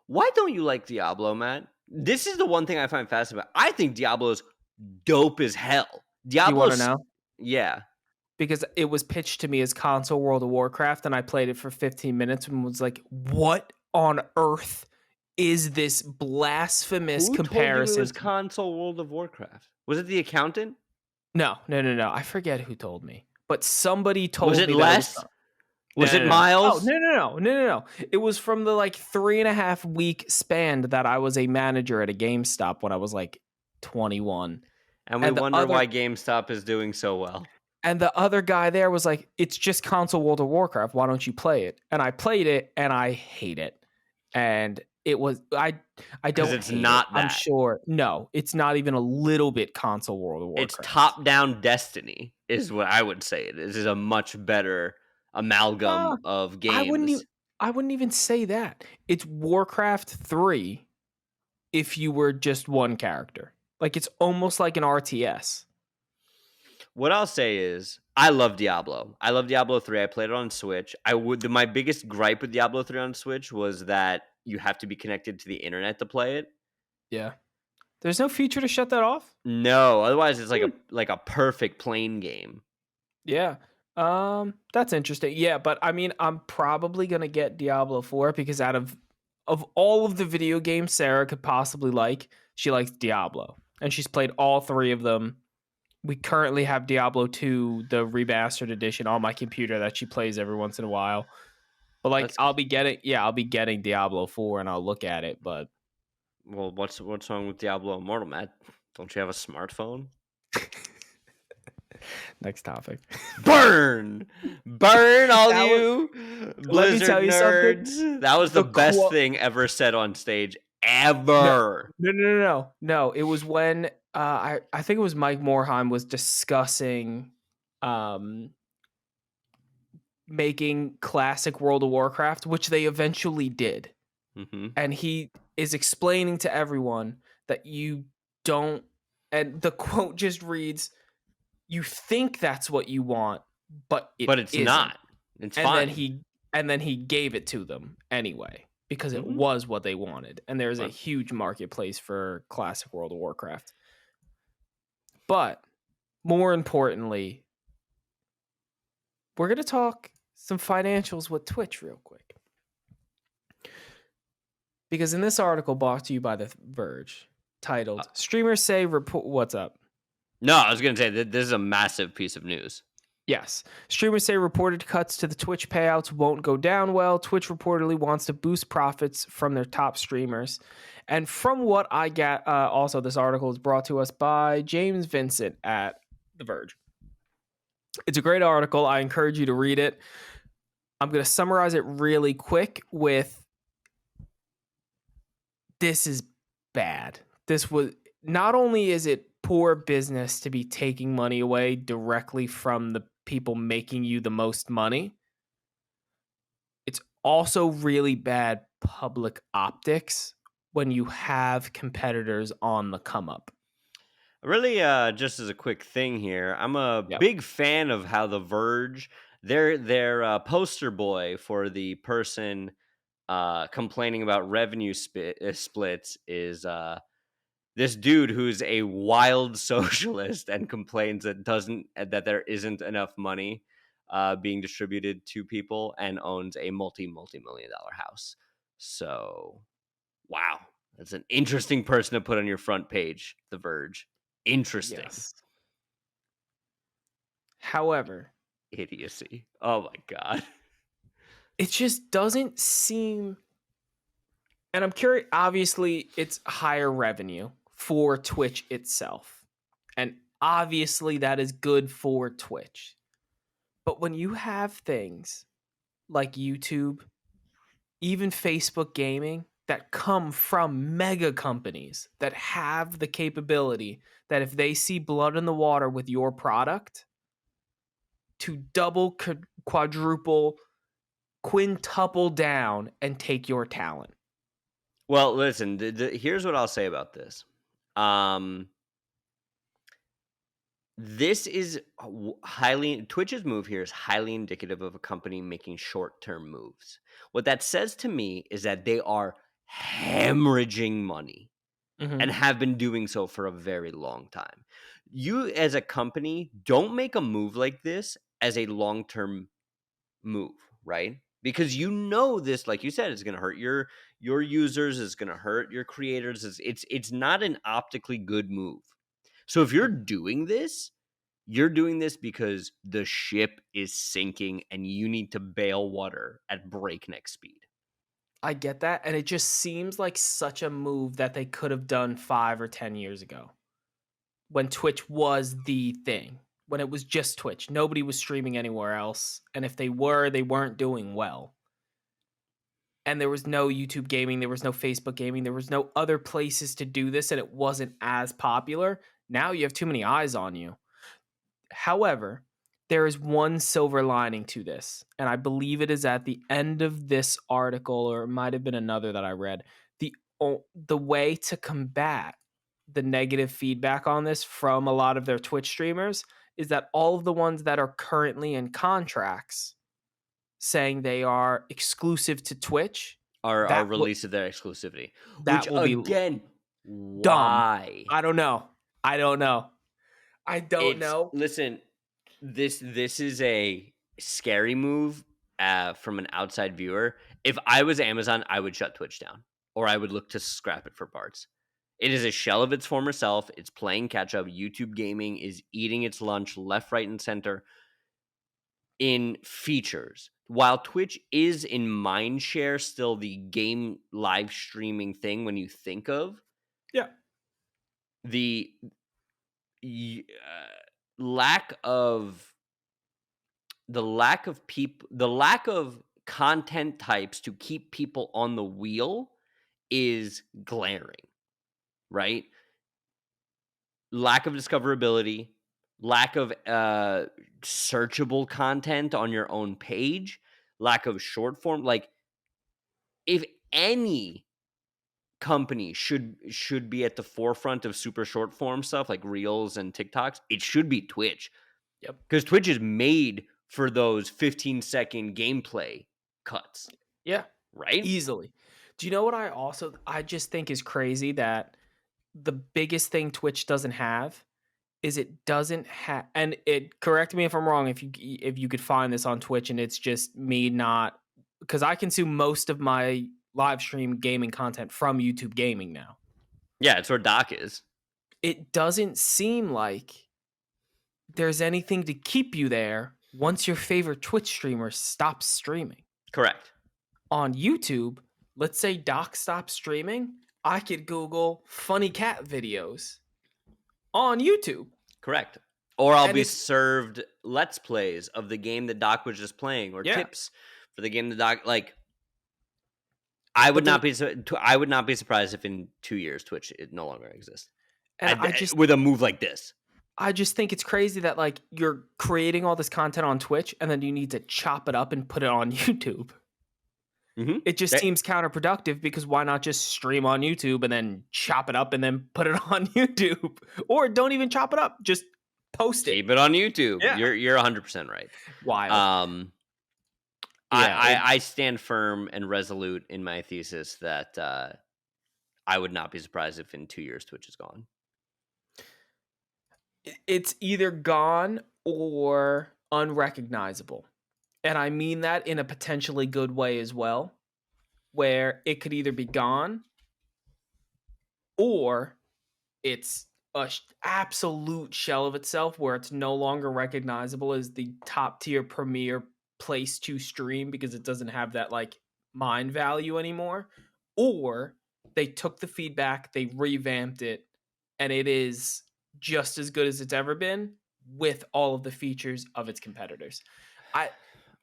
Speaker 2: Why don't you like Diablo, Matt? This is the one thing I find fascinating. I think Diablo's dope as hell.
Speaker 1: You want to know?
Speaker 2: Yeah.
Speaker 1: Because it was pitched to me as console World of Warcraft, and I played it for 15 minutes and was like, what on earth is this blasphemous comparison?
Speaker 2: Who told you it was console World of Warcraft? Was it the accountant?
Speaker 1: No. I forget who told me, but somebody told me.
Speaker 2: Was it Les? Was it Miles?
Speaker 1: Oh, no. It was from the 3.5 week span that I was a manager at a GameStop when I was 21.
Speaker 2: And we wonder why GameStop is doing so well.
Speaker 1: And the other guy there was like, it's just console World of Warcraft. Why don't you play it? And I played it and I hate it. And it was, I don't, because
Speaker 2: it's not that.
Speaker 1: I'm sure. No, it's not even a little bit console World of Warcraft.
Speaker 2: It's top-down Destiny is what I would say. It is a much better amalgam of games.
Speaker 1: I wouldn't even say that. It's Warcraft 3 if you were just one character. It's almost like an RTS.
Speaker 2: What I'll say is, I love Diablo. I love Diablo 3. I played it on Switch. My biggest gripe with Diablo 3 on Switch was that you have to be connected to the internet to play it.
Speaker 1: Yeah. There's no feature to shut that off?
Speaker 2: No, otherwise it's like a perfect plain game.
Speaker 1: Yeah. That's interesting. Yeah, but I mean, I'm probably going to get Diablo 4 because out of all of the video games Sarah could possibly like, she likes Diablo. And she's played all 3 of them. We currently have Diablo 2, the remastered edition, on my computer that she plays every once in a while. But I'll be getting Diablo 4 and I'll look at it. But
Speaker 2: what's wrong with Diablo Immortal, Matt? Don't you have a smartphone?
Speaker 1: Next topic.
Speaker 2: Burn all you Blizzard nerds.
Speaker 1: Something.
Speaker 2: That was the best thing ever said on stage ever.
Speaker 1: No. It was when I think it was Mike Morheim was discussing making classic World of Warcraft, which they eventually did.
Speaker 2: Mm-hmm.
Speaker 1: And he is explaining to everyone that you don't, and the quote just reads, you think that's what you want, but it's isn't.
Speaker 2: Not. It's fine.
Speaker 1: And then he gave it to them anyway, because it was what they wanted. And there's a huge marketplace for classic World of Warcraft. But more importantly, we're going to talk some financials with Twitch real quick. Because in this article brought to you by The Verge, titled, Streamers Say Report... What's up?
Speaker 2: No, I was going to say that this is a massive piece of news.
Speaker 1: Yes. Streamers say reported cuts to the Twitch payouts won't go down well. Twitch reportedly wants to boost profits from their top streamers. And from what I get, also this article is brought to us by James Vincent at The Verge. It's a great article. I encourage you to read it. I'm going to summarize it really quick with, this is bad. This was, not only is it poor business to be taking money away directly from the people making you the most money, it's also really bad public optics when you have competitors on the come up.
Speaker 2: Really, just as a quick thing here, I'm a
Speaker 1: Yep.
Speaker 2: big fan of how The Verge, their poster boy for the person complaining about revenue splits is this dude who's a wild socialist and complains that there isn't enough money being distributed to people and owns a multi-million dollar house. So, wow, that's an interesting person to put on your front page, The Verge. Interesting.
Speaker 1: Yes. However,
Speaker 2: Idiocy. Oh my god.
Speaker 1: it just doesn't seem, and I'm curious, obviously it's higher revenue for Twitch itself. And obviously that is good for Twitch. But when you have things like YouTube, even Facebook gaming that come from mega companies that have the capability that if they see blood in the water with your product, to double, quadruple, quintuple down and take your talent.
Speaker 2: Well, listen, here's what I'll say about this. This is Twitch's move here is highly indicative of a company making short-term moves. What that says to me is that they are hemorrhaging money and have been doing so for a very long time. You as a company don't make a move like this as a long-term move, right? Because you know this, like you said, is going to hurt your users, is going to hurt your creators. It's not an optically good move. So if you're doing this, you're doing this because the ship is sinking and you need to bail water at breakneck speed.
Speaker 1: I get that. And it just seems like such a move that they could have done 5 or 10 years ago when Twitch was the thing, when it was just Twitch. Nobody was streaming anywhere else. And if they were, they weren't doing well. And there was no YouTube gaming, there was no Facebook gaming, there was no other places to do this, and it wasn't as popular. Now you have too many eyes on you. However, there is one silver lining to this, and I believe it is at the end of this article, or it might have been another that I read. The way to combat the negative feedback on this from a lot of their Twitch streamers is that all of the ones that are currently in contracts saying they are exclusive to Twitch
Speaker 2: Are release of their exclusivity.
Speaker 1: that
Speaker 2: Which
Speaker 1: will be
Speaker 2: again,
Speaker 1: dumb.
Speaker 2: why?
Speaker 1: I don't know.
Speaker 2: Listen, this is a scary move from an outside viewer. If I was Amazon, I would shut Twitch down, or I would look to scrap it for parts. It is a shell of its former self. It's playing catch up. YouTube gaming is eating its lunch left, right, and center in features. While Twitch is in mindshare still the game live streaming thing when you think of,
Speaker 1: Yeah.
Speaker 2: the lack of content types to keep people on the wheel is glaring, right? Lack of discoverability, lack of searchable content on your own page, lack of short form. Like, if any company should be at the forefront of super short form stuff like Reels and TikToks, it should be Twitch.
Speaker 1: Yep.
Speaker 2: Because Twitch is made for those 15-second gameplay cuts.
Speaker 1: Yeah.
Speaker 2: Right?
Speaker 1: Easily. Do you know what I just think is crazy that the biggest thing Twitch doesn't have is it doesn't have, and it, correct me if I'm wrong, if you could find this on Twitch and it's just me not, because I consume most of my live stream gaming content from YouTube gaming now.
Speaker 2: Yeah, it's where Doc is.
Speaker 1: It doesn't seem like there's anything to keep you there once your favorite Twitch streamer stops streaming.
Speaker 2: Correct.
Speaker 1: On YouTube, let's say Doc stops streaming, I could Google funny cat videos on YouTube.
Speaker 2: Correct. Or I'll be served Let's Plays of the game that Doc was just playing, or tips for the game that Doc, like, I would not be surprised if in 2 years Twitch it no longer exists. And with a move like this.
Speaker 1: I just think it's crazy that, like, you're creating all this content on Twitch and then you need to chop it up and put it on YouTube. It just seems counterproductive because why not just stream on YouTube and then chop it up and then put it on YouTube? Or don't even chop it up, just post it.
Speaker 2: Keep it on YouTube.
Speaker 1: Yeah.
Speaker 2: You're 100% right.
Speaker 1: Wild.
Speaker 2: I stand firm and resolute in my thesis that I would not be surprised if in 2 years Twitch is gone.
Speaker 1: It's either gone or unrecognizable. And I mean that in a potentially good way as well, where it could either be gone or it's a absolute shell of itself where it's no longer recognizable as the top tier premier place to stream because it doesn't have that like mind value anymore, or they took the feedback, they revamped it, and it is just as good as it's ever been with all of the features of its competitors.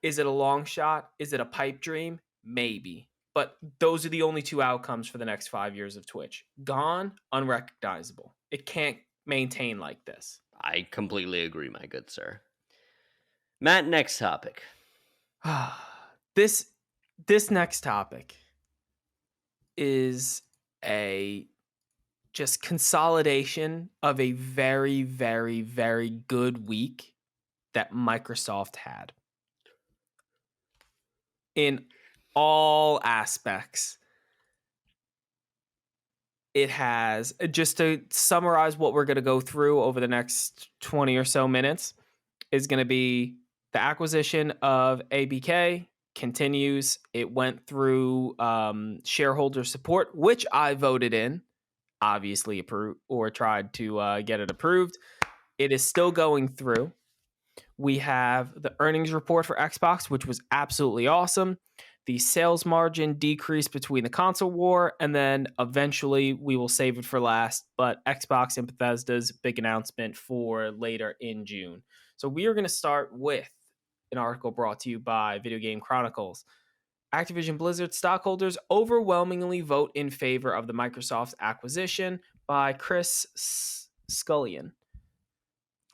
Speaker 1: Is it a long shot? Is it a pipe dream? Maybe. But those are the only two outcomes for the next 5 years of Twitch. Gone, unrecognizable. It can't maintain like this.
Speaker 2: I completely agree, my good sir. Matt, next topic.
Speaker 1: This next topic is a just consolidation of a very, very, very good week that Microsoft had. In all aspects. It has, just to summarize what we're going to go through over the next 20 or so minutes, is going to be the acquisition of ABK continues. It went through shareholder support, which I voted in, obviously approved, or tried to get it approved. It is still going through. We have the earnings report for Xbox, which was absolutely awesome. The sales margin decreased between the console war, and then eventually we will save it for last, but Xbox and Bethesda's big announcement for later in June. So we are going to start with an article brought to you by Video Game Chronicles. Activision Blizzard stockholders overwhelmingly vote in favor of the Microsoft acquisition by Chris Scullion.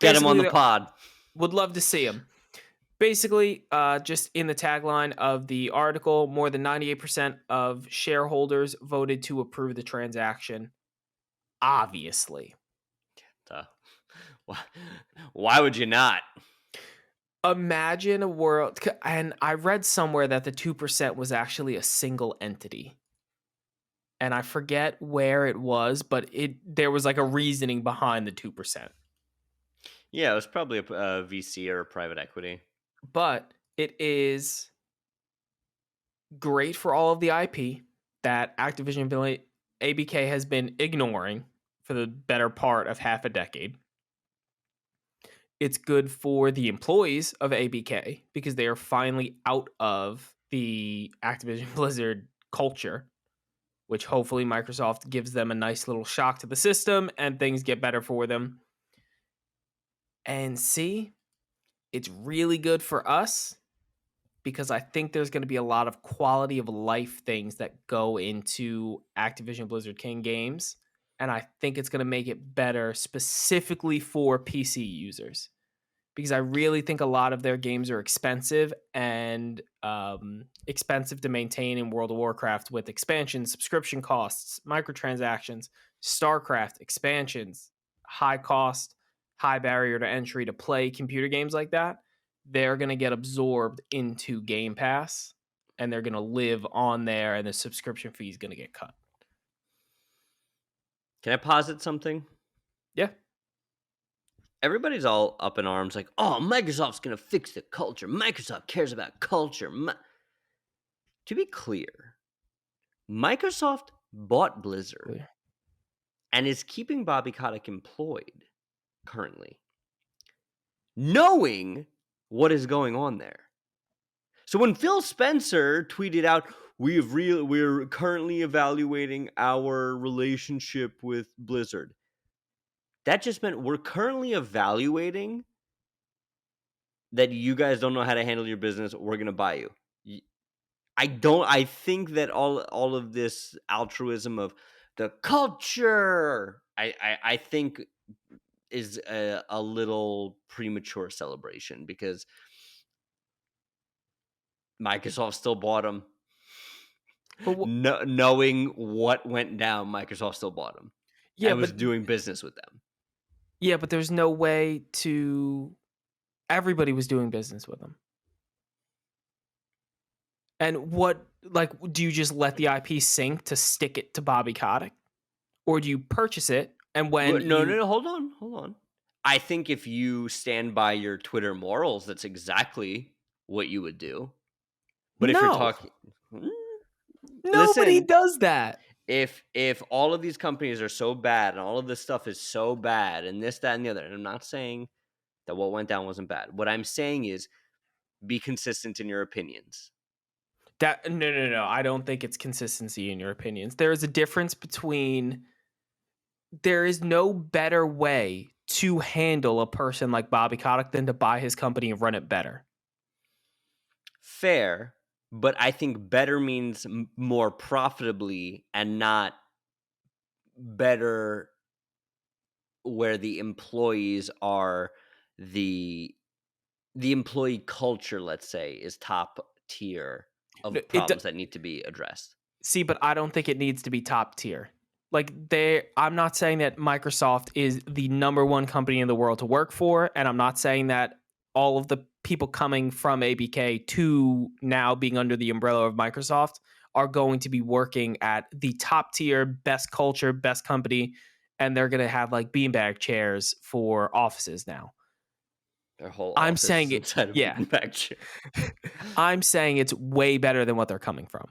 Speaker 2: Get him on the pod.
Speaker 1: Would love to see him. Basically, just in the tagline of the article, more than 98% of shareholders voted to approve the transaction. Obviously.
Speaker 2: Why would you not?
Speaker 1: Imagine a world, and I read somewhere that the 2% was actually a single entity. And I forget where it was, but there was like a reasoning behind the 2%.
Speaker 2: Yeah, it was probably a VC or a private equity.
Speaker 1: But it is great for all of the IP that Activision ABK has been ignoring for the better part of half a decade. It's good for the employees of ABK because they are finally out of the Activision Blizzard culture, which hopefully Microsoft gives them a nice little shock to the system and things get better for them. And see, it's really good for us because I think there's going to be a lot of quality of life things that go into Activision Blizzard King games. And I think it's going to make it better specifically for PC users. Because I really think a lot of their games are expensive and expensive to maintain in World of Warcraft with expansions, subscription costs, microtransactions, StarCraft expansions, high cost, high barrier to entry to play computer games like that. They're going to get absorbed into Game Pass and they're going to live on there and the subscription fee is going to get cut.
Speaker 2: Can I posit something?
Speaker 1: Yeah.
Speaker 2: Everybody's all up in arms like, oh, Microsoft's going to fix the culture. Microsoft cares about culture. To be clear, Microsoft bought Blizzard and is keeping Bobby Kotick employed currently, knowing what is going on there. So when Phil Spencer tweeted out, we're currently evaluating our relationship with Blizzard, that just meant we're currently evaluating that you guys don't know how to handle your business. We're going to buy you. I think that all of this altruism of the culture, I think is a little premature celebration because Microsoft still bought them.
Speaker 1: But
Speaker 2: Knowing what went down, Microsoft still bought them
Speaker 1: yeah,
Speaker 2: and was
Speaker 1: but
Speaker 2: doing business with them.
Speaker 1: yeah, but there's no way to. Everybody was doing business with them. And what, like, do you just let the IP sink to stick it to Bobby Kotick, or do you purchase it and when
Speaker 2: No. Hold on. I think if you stand by your Twitter morals, that's exactly what you would do. But if you're
Speaker 1: No,
Speaker 2: talking, Mm,
Speaker 1: nobody
Speaker 2: listen,
Speaker 1: does that.
Speaker 2: if all of these companies are so bad and all of this stuff is so bad and this, that, and the other, and I'm not saying that what went down wasn't bad. What I'm saying is be consistent in your opinions.
Speaker 1: That no. I don't think it's consistency in your opinions. There is a difference between. There is no better way to handle a person like Bobby Kotick than to buy his company and run it better.
Speaker 2: Fair, but I think better means more profitably and not better where the employees are the employee culture, let's say, is top tier
Speaker 1: No,
Speaker 2: of problems that need to be addressed.
Speaker 1: See, but I don't think it needs to be top tier. Like I'm not saying that Microsoft is the number one company in the world to work for, and I'm not saying that all of the people coming from ABK to now being under the umbrella of Microsoft are going to be working at the top tier, best culture, best company, and they're going to have like beanbag chairs for offices now.
Speaker 2: Their whole
Speaker 1: I'm
Speaker 2: office
Speaker 1: saying it,
Speaker 2: inside of
Speaker 1: yeah.
Speaker 2: beanbag chair.
Speaker 1: I'm saying it's way better than what they're coming from.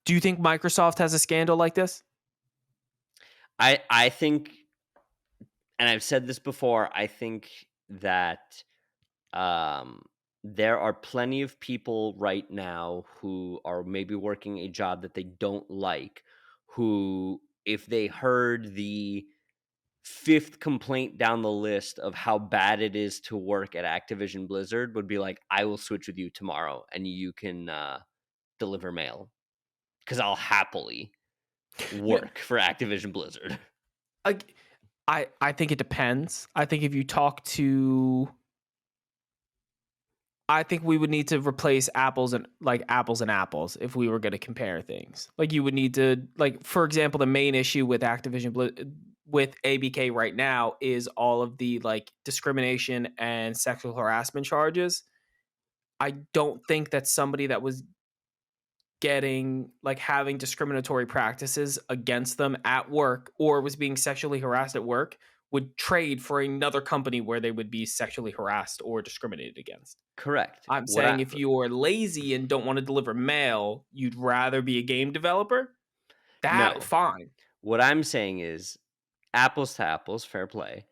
Speaker 1: Do you think Microsoft has a scandal like this?
Speaker 2: I think, and I've said this before, I think that there are plenty of people right now who are maybe working a job that they don't like, who, if they heard the fifth complaint down the list of how bad it is to work at Activision Blizzard, would be like, I will switch with you tomorrow and you can deliver mail, because I'll happily work for Activision Blizzard.
Speaker 1: I think it depends. I think if you talk to, I think we would need to replace apples and apples if we were going to compare things. Like you would need to, like, for example, the main issue with with ABK right now is all of the like discrimination and sexual harassment charges. I don't think that somebody that was getting like having discriminatory practices against them at work or was being sexually harassed at work would trade for another company where they would be sexually harassed or discriminated against.
Speaker 2: Correct.
Speaker 1: I'm saying if you're lazy and don't want to deliver mail, you'd rather be a game developer. Fine.
Speaker 2: What I'm saying is apples to apples, fair play.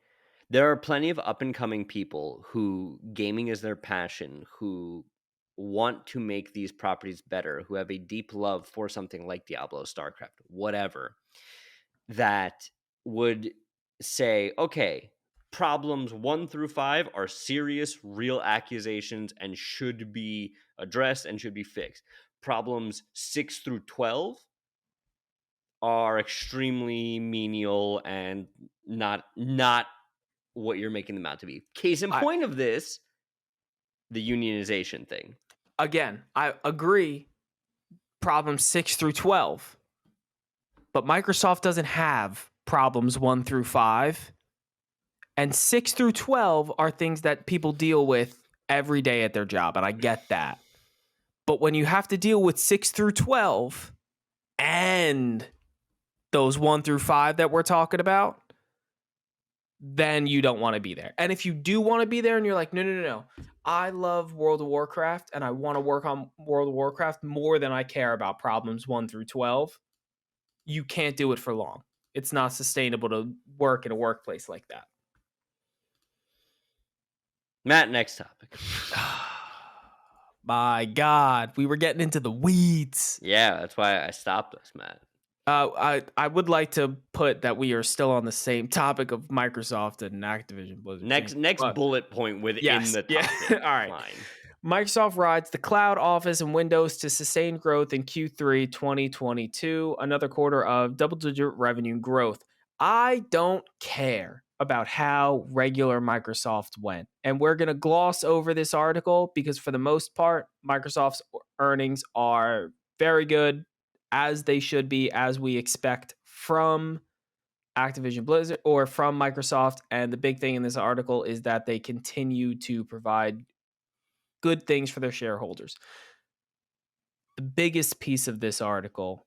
Speaker 2: There are plenty of up and coming people who gaming is their passion, who want to make these properties better, who have a deep love for something like Diablo, StarCraft, whatever, that would say, okay, problems 1 through 5 are serious, real accusations and should be addressed and should be fixed. Problems 6 through 12 are extremely menial and not what you're making them out to be. Case in point of this, the unionization thing.
Speaker 1: Again, I agree. Problems 6 through 12. But Microsoft doesn't have problems 1 through 5. And 6 through 12 are things that people deal with every day at their job. And I get that. But when you have to deal with 6 through 12 and those 1 through 5 that we're talking about, then you don't want to be there. And if you do want to be there and you're like, no, I love World of Warcraft and I want to work on World of Warcraft more than I care about problems 1 through 12, you can't do it for long. It's not sustainable to work in a workplace like that.
Speaker 2: Matt, next topic.
Speaker 1: My God, we were getting into the weeds.
Speaker 2: Yeah, that's why I stopped us, Matt.
Speaker 1: I would like to put that we are still on the same topic of Microsoft and Activision Blizzard.
Speaker 2: Next bullet point within the topic.
Speaker 1: Yeah. All right. Fine. Microsoft rides the cloud, Office, and Windows to sustain growth in Q3 2022, another quarter of double-digit revenue growth. I don't care about how regular Microsoft went. And we're going to gloss over this article because for the most part, Microsoft's earnings are very good, as they should be, as we expect from Activision Blizzard or from Microsoft. And the big thing in this article is that they continue to provide good things for their shareholders. The biggest piece of this article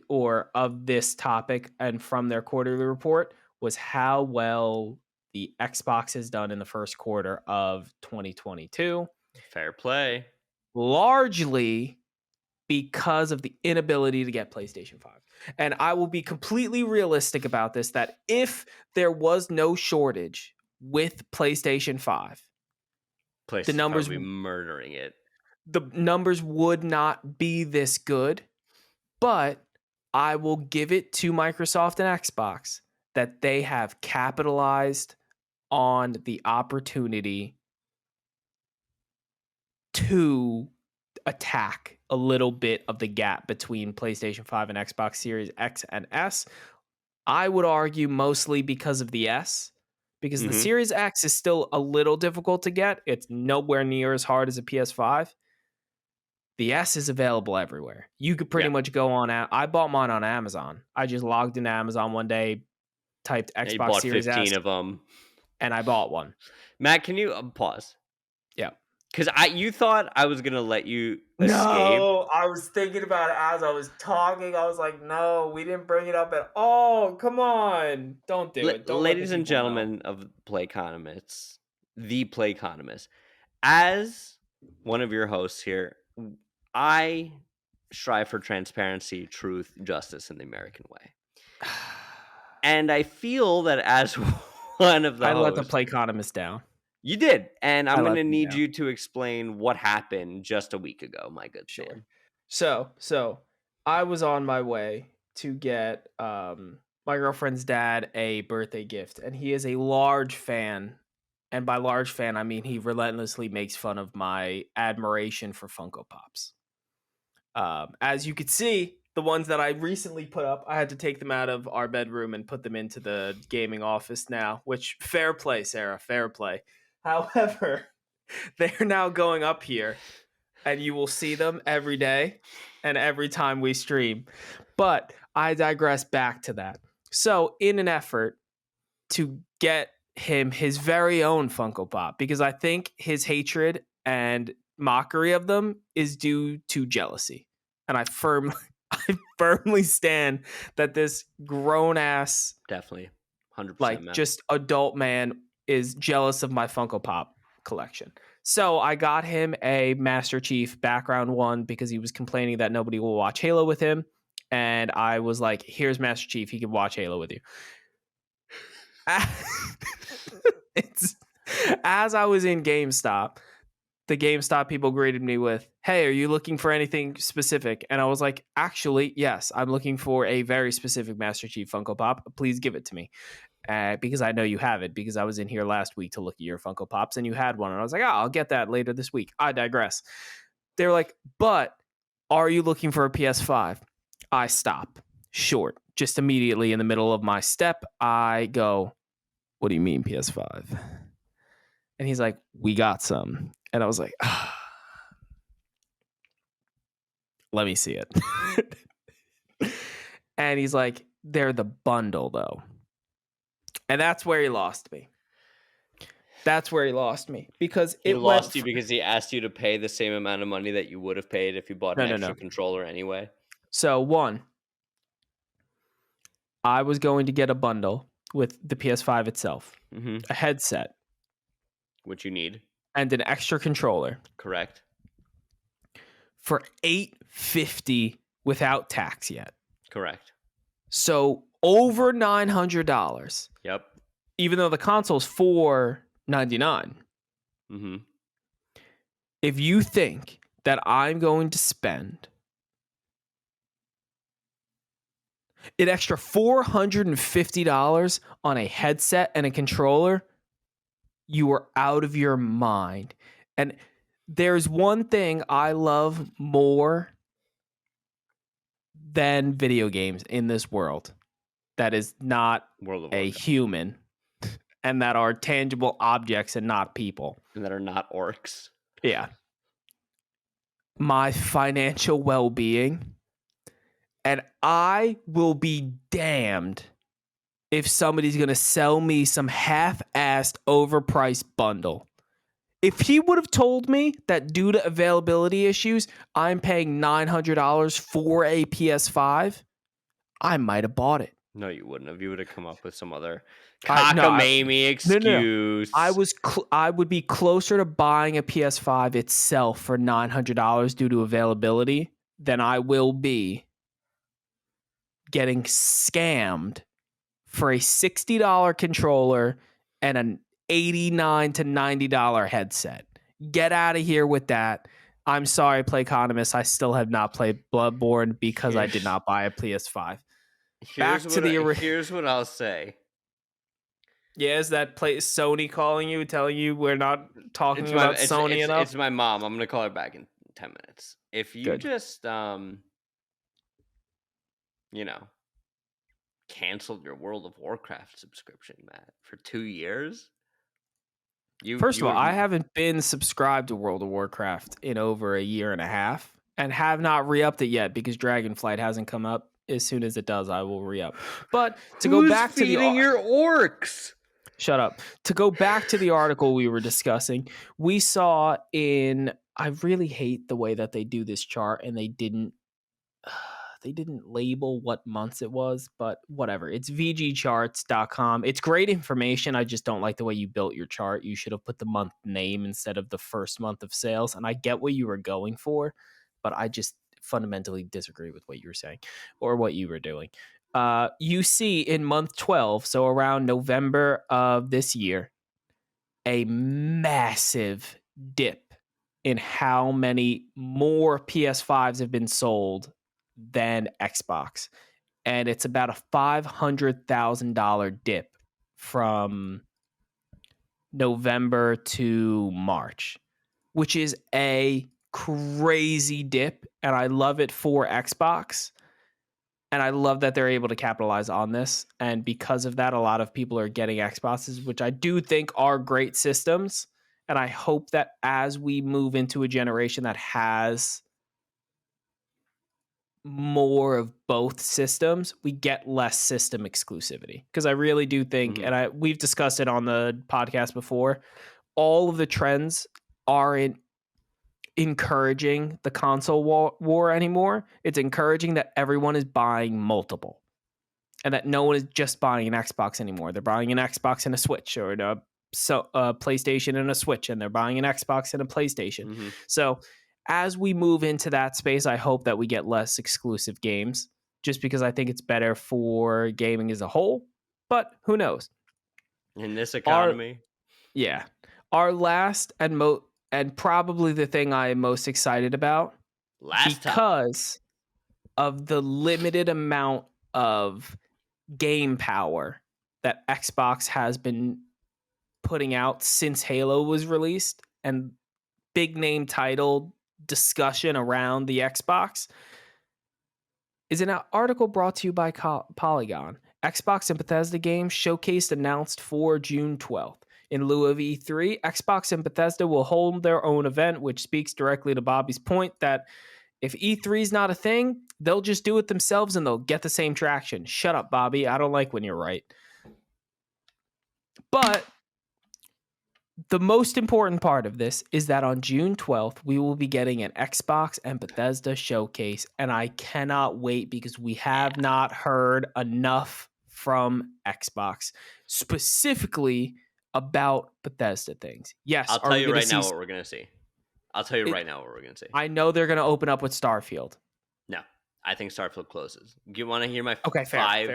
Speaker 1: or of this topic and from their quarterly report was how well the Xbox has done in the first quarter of 2022.
Speaker 2: Fair play.
Speaker 1: Largely because of the inability to get PlayStation 5. And I will be completely realistic about this, that if there was no shortage with PlayStation 5,
Speaker 2: PlayStation 5 would be murdering it.
Speaker 1: The numbers would not be this good. But I will give it to Microsoft and Xbox that they have capitalized on the opportunity to attack a little bit of the gap between PlayStation 5 and Xbox Series X and S. I would argue mostly because of the S, because the Series X is still a little difficult to get. It's nowhere near as hard as a PS5. The S is available everywhere. You could pretty much go on. I bought mine on Amazon. I just logged into Amazon one day, typed Xbox Series
Speaker 2: 15
Speaker 1: S,
Speaker 2: of them,
Speaker 1: and I bought one.
Speaker 2: Matt, can you pause?
Speaker 1: Yeah,
Speaker 2: because you thought I was gonna let you escape.
Speaker 1: No, I was thinking about it as I was talking. I was like, no, we didn't bring it up at all. Come on, don't do it. Don't
Speaker 2: Ladies and gentlemen of Playconomics, the Playconomists, as one of your hosts here, I strive for transparency, truth, justice in the American way. And I feel that as one of the hosts,
Speaker 1: let the Playconomist down.
Speaker 2: You did. And I'm going to need you to explain what happened just a week ago, my good man.
Speaker 1: So I was on my way to get my girlfriend's dad a birthday gift, and he is a large fan. And by large fan, I mean he relentlessly makes fun of my admiration for Funko Pops. As you could see, the ones that I recently put up, I had to take them out of our bedroom and put them into the gaming office now, which fair play, Sarah, fair play. However, they're now going up here, and you will see them every day and every time we stream. But I digress back to that. So in an effort to get him his very own Funko Pop, because I think his hatred and mockery of them is due to jealousy. And I firmly stand that this grown-ass,
Speaker 2: definitely 100%,
Speaker 1: like just adult man is jealous of my Funko Pop collection. So I got him a Master Chief background one because he was complaining that nobody will watch Halo with him. And I was like, here's Master Chief. He can watch Halo with you. As I was in GameStop, the GameStop people greeted me with, hey, are you looking for anything specific? And I was like, actually, yes, I'm looking for a very specific Master Chief Funko Pop. Please give it to me. Because I know you have it, because I was in here last week to look at your Funko Pops and you had one. And I was like, I'll get that later this week. I digress. They're like, but are you looking for a PS5? I stop short. Just immediately in the middle of my step, I go, what do you mean PS5? And he's like, we got some. And I was like, let me see it. And he's like, they're the bundle though. And that's where he lost me. Because
Speaker 2: he lost you because he asked you to pay the same amount of money that you would have paid if you bought an extra controller anyway.
Speaker 1: So one, I was going to get a bundle with the PS5 itself, a headset,
Speaker 2: which you need,
Speaker 1: and an extra controller.
Speaker 2: Correct.
Speaker 1: For $850 without tax yet.
Speaker 2: Correct.
Speaker 1: So over $900.
Speaker 2: Yep.
Speaker 1: Even though the console's $499.
Speaker 2: Mm-hmm.
Speaker 1: If you think that I'm going to spend an extra $450 on a headset and a controller, you are out of your mind. And there's one thing I love more than video games in this world that is not a human, and that are tangible objects and not people.
Speaker 2: And that are not orcs.
Speaker 1: Yeah. my financial well-being, and I will be damned if somebody's going to sell me some half-assed overpriced bundle. If he would have told me that due to availability issues, I'm paying $900 for a PS5, I might have bought it.
Speaker 2: No, you wouldn't have. You would have come up with some other
Speaker 1: No,
Speaker 2: cockamamie
Speaker 1: no.
Speaker 2: excuse.
Speaker 1: I would be closer to buying a PS5 itself for $900 due to availability than I will be getting scammed for a $60 controller and an $89 to $90 headset. Get out of here with that. I'm sorry, Playconomics. I still have not played Bloodborne because I did not buy a PS5.
Speaker 2: Here's what I'll say.
Speaker 1: Yeah, is that Sony calling you, telling you we're not talking about Sony enough?
Speaker 2: It's my mom. I'm gonna call her back in 10 minutes. If you just canceled your World of Warcraft subscription, Matt, for 2 years.
Speaker 1: First of all, I haven't been subscribed to World of Warcraft in over a year and a half and have not re-upped it yet because Dragonflight hasn't come up. As soon as it does, I will re-up. But to go back to
Speaker 2: your orcs?
Speaker 1: Shut up. To go back to the article we were discussing, we saw I really hate the way that they do this chart and they didn't label what months it was, but whatever. It's vgcharts.com. It's great information. I just don't like the way you built your chart. You should have put the month name instead of the first month of sales. And I get what you were going for, but I just fundamentally disagree with what you were saying or what you were doing. You see in month 12, so around November of this year, a massive dip in how many more PS5s have been sold than Xbox. And it's about a $500,000 dip from November to March, which is a crazy dip. And I love it for Xbox. And I love that they're able to capitalize on this. And because of that, a lot of people are getting Xboxes, which I do think are great systems. And I hope that as we move into a generation that has more of both systems, we get less system exclusivity. Because I really do think, and we've discussed it on the podcast before, all of the trends aren't encouraging the console war anymore. It's encouraging that everyone is buying multiple and that no one is just buying an Xbox anymore. They're buying an Xbox and a Switch, or a PlayStation and a Switch, and they're buying an Xbox and a PlayStation. So as we move into that space, I hope that we get less exclusive games, just because I think it's better for gaming as a whole. But who knows?
Speaker 2: In this economy?
Speaker 1: Our last and probably the thing I am most excited about, because of the limited amount of game power that Xbox has been putting out since Halo was released, and big name title discussion around the Xbox, is an article brought to you by Polygon. Xbox and Bethesda games showcased announced for June 12th. In lieu of E3, Xbox and Bethesda will hold their own event, which speaks directly to Bobby's point that if E3 is not a thing, they'll just do it themselves and they'll get the same traction. Shut up, Bobby. I don't like when you're right. But the most important part of this is that on June 12th, we will be getting an Xbox and Bethesda showcase. And I cannot wait because we have not heard enough from Xbox, specifically about Bethesda things. Yes,
Speaker 2: I'll tell you right now what we're going to see. I
Speaker 1: know they're going to open up with Starfield.
Speaker 2: No, I think Starfield closes. Do you want to hear my
Speaker 1: fair.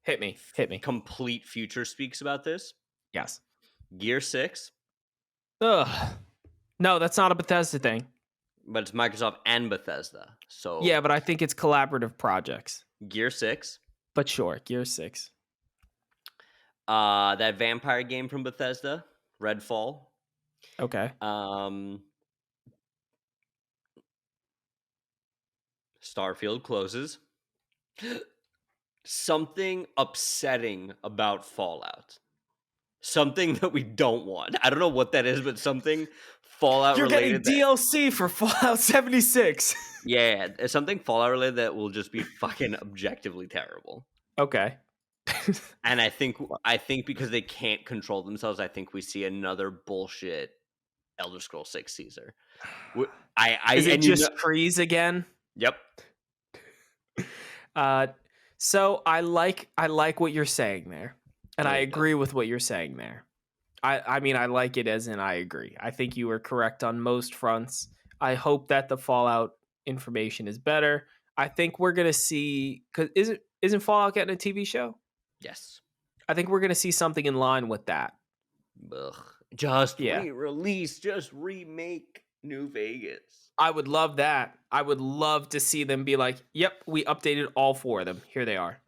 Speaker 1: Hit me.
Speaker 2: Complete future speaks about this?
Speaker 1: Yes.
Speaker 2: Gear 6.
Speaker 1: Ugh. No, that's not a Bethesda thing.
Speaker 2: But it's Microsoft and Bethesda. So
Speaker 1: yeah, but I think it's collaborative projects.
Speaker 2: Gear 6.
Speaker 1: But sure, Gear 6.
Speaker 2: That vampire game from Bethesda, Redfall.
Speaker 1: Okay.
Speaker 2: Starfield closes. Something upsetting about Fallout. Something that we don't want. I don't know what that is, but something Fallout
Speaker 1: You're getting
Speaker 2: related that
Speaker 1: DLC for Fallout 76.
Speaker 2: yeah, it's something Fallout related that will just be fucking objectively terrible.
Speaker 1: Okay.
Speaker 2: And I think because they can't control themselves, I think we see another bullshit Elder Scrolls 6 Caesar.
Speaker 1: Is it
Speaker 2: And
Speaker 1: just trees again?
Speaker 2: yep.
Speaker 1: So I like what you're saying there, and
Speaker 2: No,
Speaker 1: I
Speaker 2: you
Speaker 1: agree
Speaker 2: don't.
Speaker 1: with what you're saying there. I mean, I like it as in I agree. I think you were correct on most fronts. I hope that the Fallout information is better. I think we're gonna see, because isn't Fallout getting a TV show?
Speaker 2: Yes.
Speaker 1: I think we're gonna see something in line with that.
Speaker 2: Ugh. Just
Speaker 1: Yeah,
Speaker 2: re-release, just remake New Vegas.
Speaker 1: I would love that. I would love to see them be like, "Yep, we updated all 4 of them. Here they are."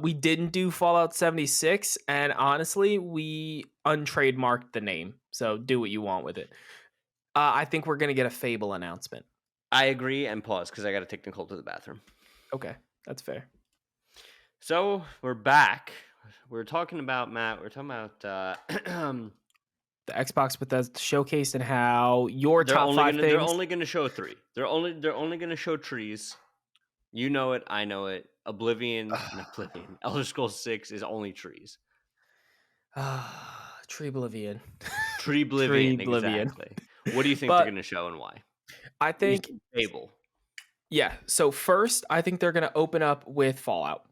Speaker 1: We didn't do Fallout 76, and honestly, we untrademarked the name. So do what you want with it. I think we're gonna get a Fable announcement.
Speaker 2: I agree, and pause because I got to take Nicole to the bathroom.
Speaker 1: Okay, that's fair.
Speaker 2: So we're back. We're talking about Matt. We're talking about
Speaker 1: The Xbox Bethesda showcased and how your
Speaker 2: they're
Speaker 1: top
Speaker 2: only
Speaker 1: 5
Speaker 2: gonna
Speaker 1: things.
Speaker 2: they're only gonna show 3. They're only gonna show trees. You know it, I know it. Not Oblivion. Elder Scrolls 6 is only trees.
Speaker 1: Tree Oblivion.
Speaker 2: Tree Oblivion,
Speaker 1: Oblivion.
Speaker 2: exactly. What do you think
Speaker 1: But
Speaker 2: they're gonna show and why?
Speaker 1: I think
Speaker 2: Fable.
Speaker 1: yeah. So first, I think they're gonna open up with Fallout.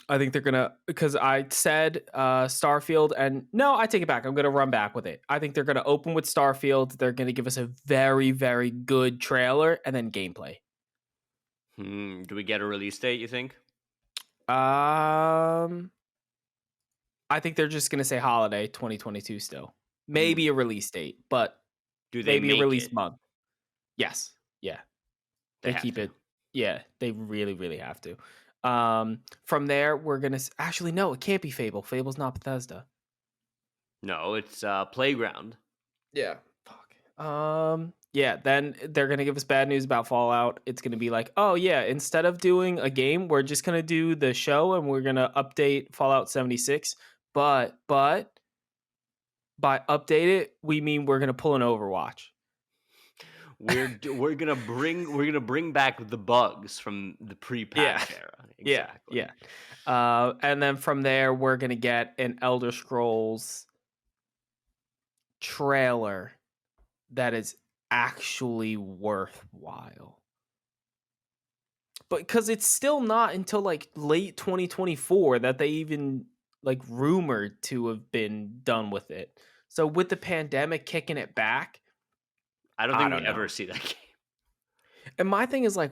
Speaker 1: I think they're gonna, because I said Starfield, and no, I take it back. I'm gonna run back with it. I think they're gonna open with Starfield. They're gonna give us a very, very good trailer and then gameplay.
Speaker 2: Do we get a release date, you think?
Speaker 1: I think they're just gonna say holiday 2022 still. Maybe a release date, but
Speaker 2: do they
Speaker 1: maybe a release
Speaker 2: it?
Speaker 1: month. Yes. Yeah. They keep it. Yeah, they really, really have to. From there, we're gonna actually no, it can't be Fable. Fable's not Bethesda.
Speaker 2: No, it's Playground.
Speaker 1: Yeah. Fuck. Yeah. Then they're gonna give us bad news about Fallout. It's gonna be like, oh yeah, instead of doing a game, we're just gonna do the show and we're gonna update Fallout 76. But by update it, we mean we're gonna pull an Overwatch.
Speaker 2: We're gonna bring back the bugs from the pre-patch era. Exactly.
Speaker 1: Yeah. And then from there, we're gonna get an Elder Scrolls trailer that is actually worthwhile. But because it's still not until like late 2024 that they even like rumored to have been done with it. So with the pandemic kicking it back,
Speaker 2: I don't think we ever see that game.
Speaker 1: And my thing is like,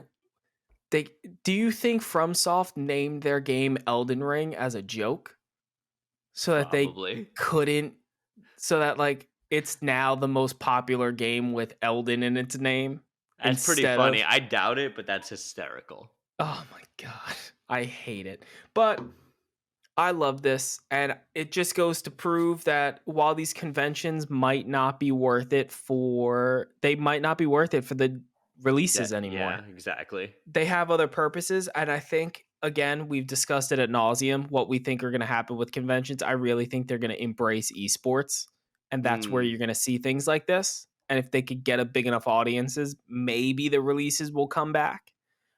Speaker 1: do you think FromSoft named their game Elden Ring as a joke? So that they couldn't, so that like it's now the most popular game with Elden in its name?
Speaker 2: That's pretty funny. I doubt it, but that's hysterical.
Speaker 1: Oh my God. I hate it. But I love this, and it just goes to prove that while these conventions might not be worth it for the releases anymore.
Speaker 2: Yeah, exactly.
Speaker 1: They have other purposes, and I think, again, we've discussed it ad nauseum, what we think are going to happen with conventions. I really think they're going to embrace esports, and that's where you're going to see things like this. And if they could get a big enough audiences, maybe the releases will come back.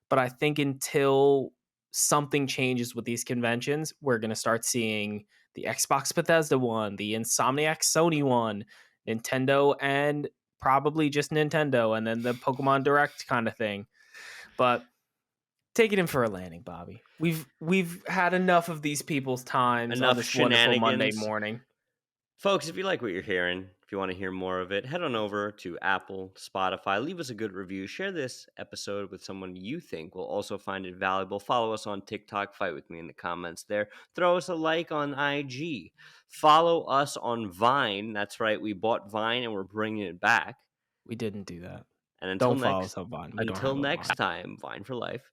Speaker 1: But I think until something changes with these conventions, we're going to start seeing the Xbox Bethesda one, the Insomniac Sony one, Nintendo, and probably just Nintendo, and then the Pokemon Direct kind of thing. But take it in for a landing, Bobby. We've had enough of these people's times on this wonderful Monday morning.
Speaker 2: Folks, if you like what you're hearing, if you want to hear more of it, head on over to Apple, Spotify, leave us a good review, share this episode with someone you think will also find it valuable. Follow us on TikTok, fight with me in the comments there. Throw us a like on IG. Follow us on Vine. That's right, we bought Vine and we're bringing it back.
Speaker 1: We didn't do that.
Speaker 2: And until
Speaker 1: don't follow us on Vine.
Speaker 2: Until next time, Vine for life.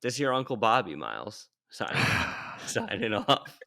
Speaker 2: This is your Uncle Bobby, Miles, signing off.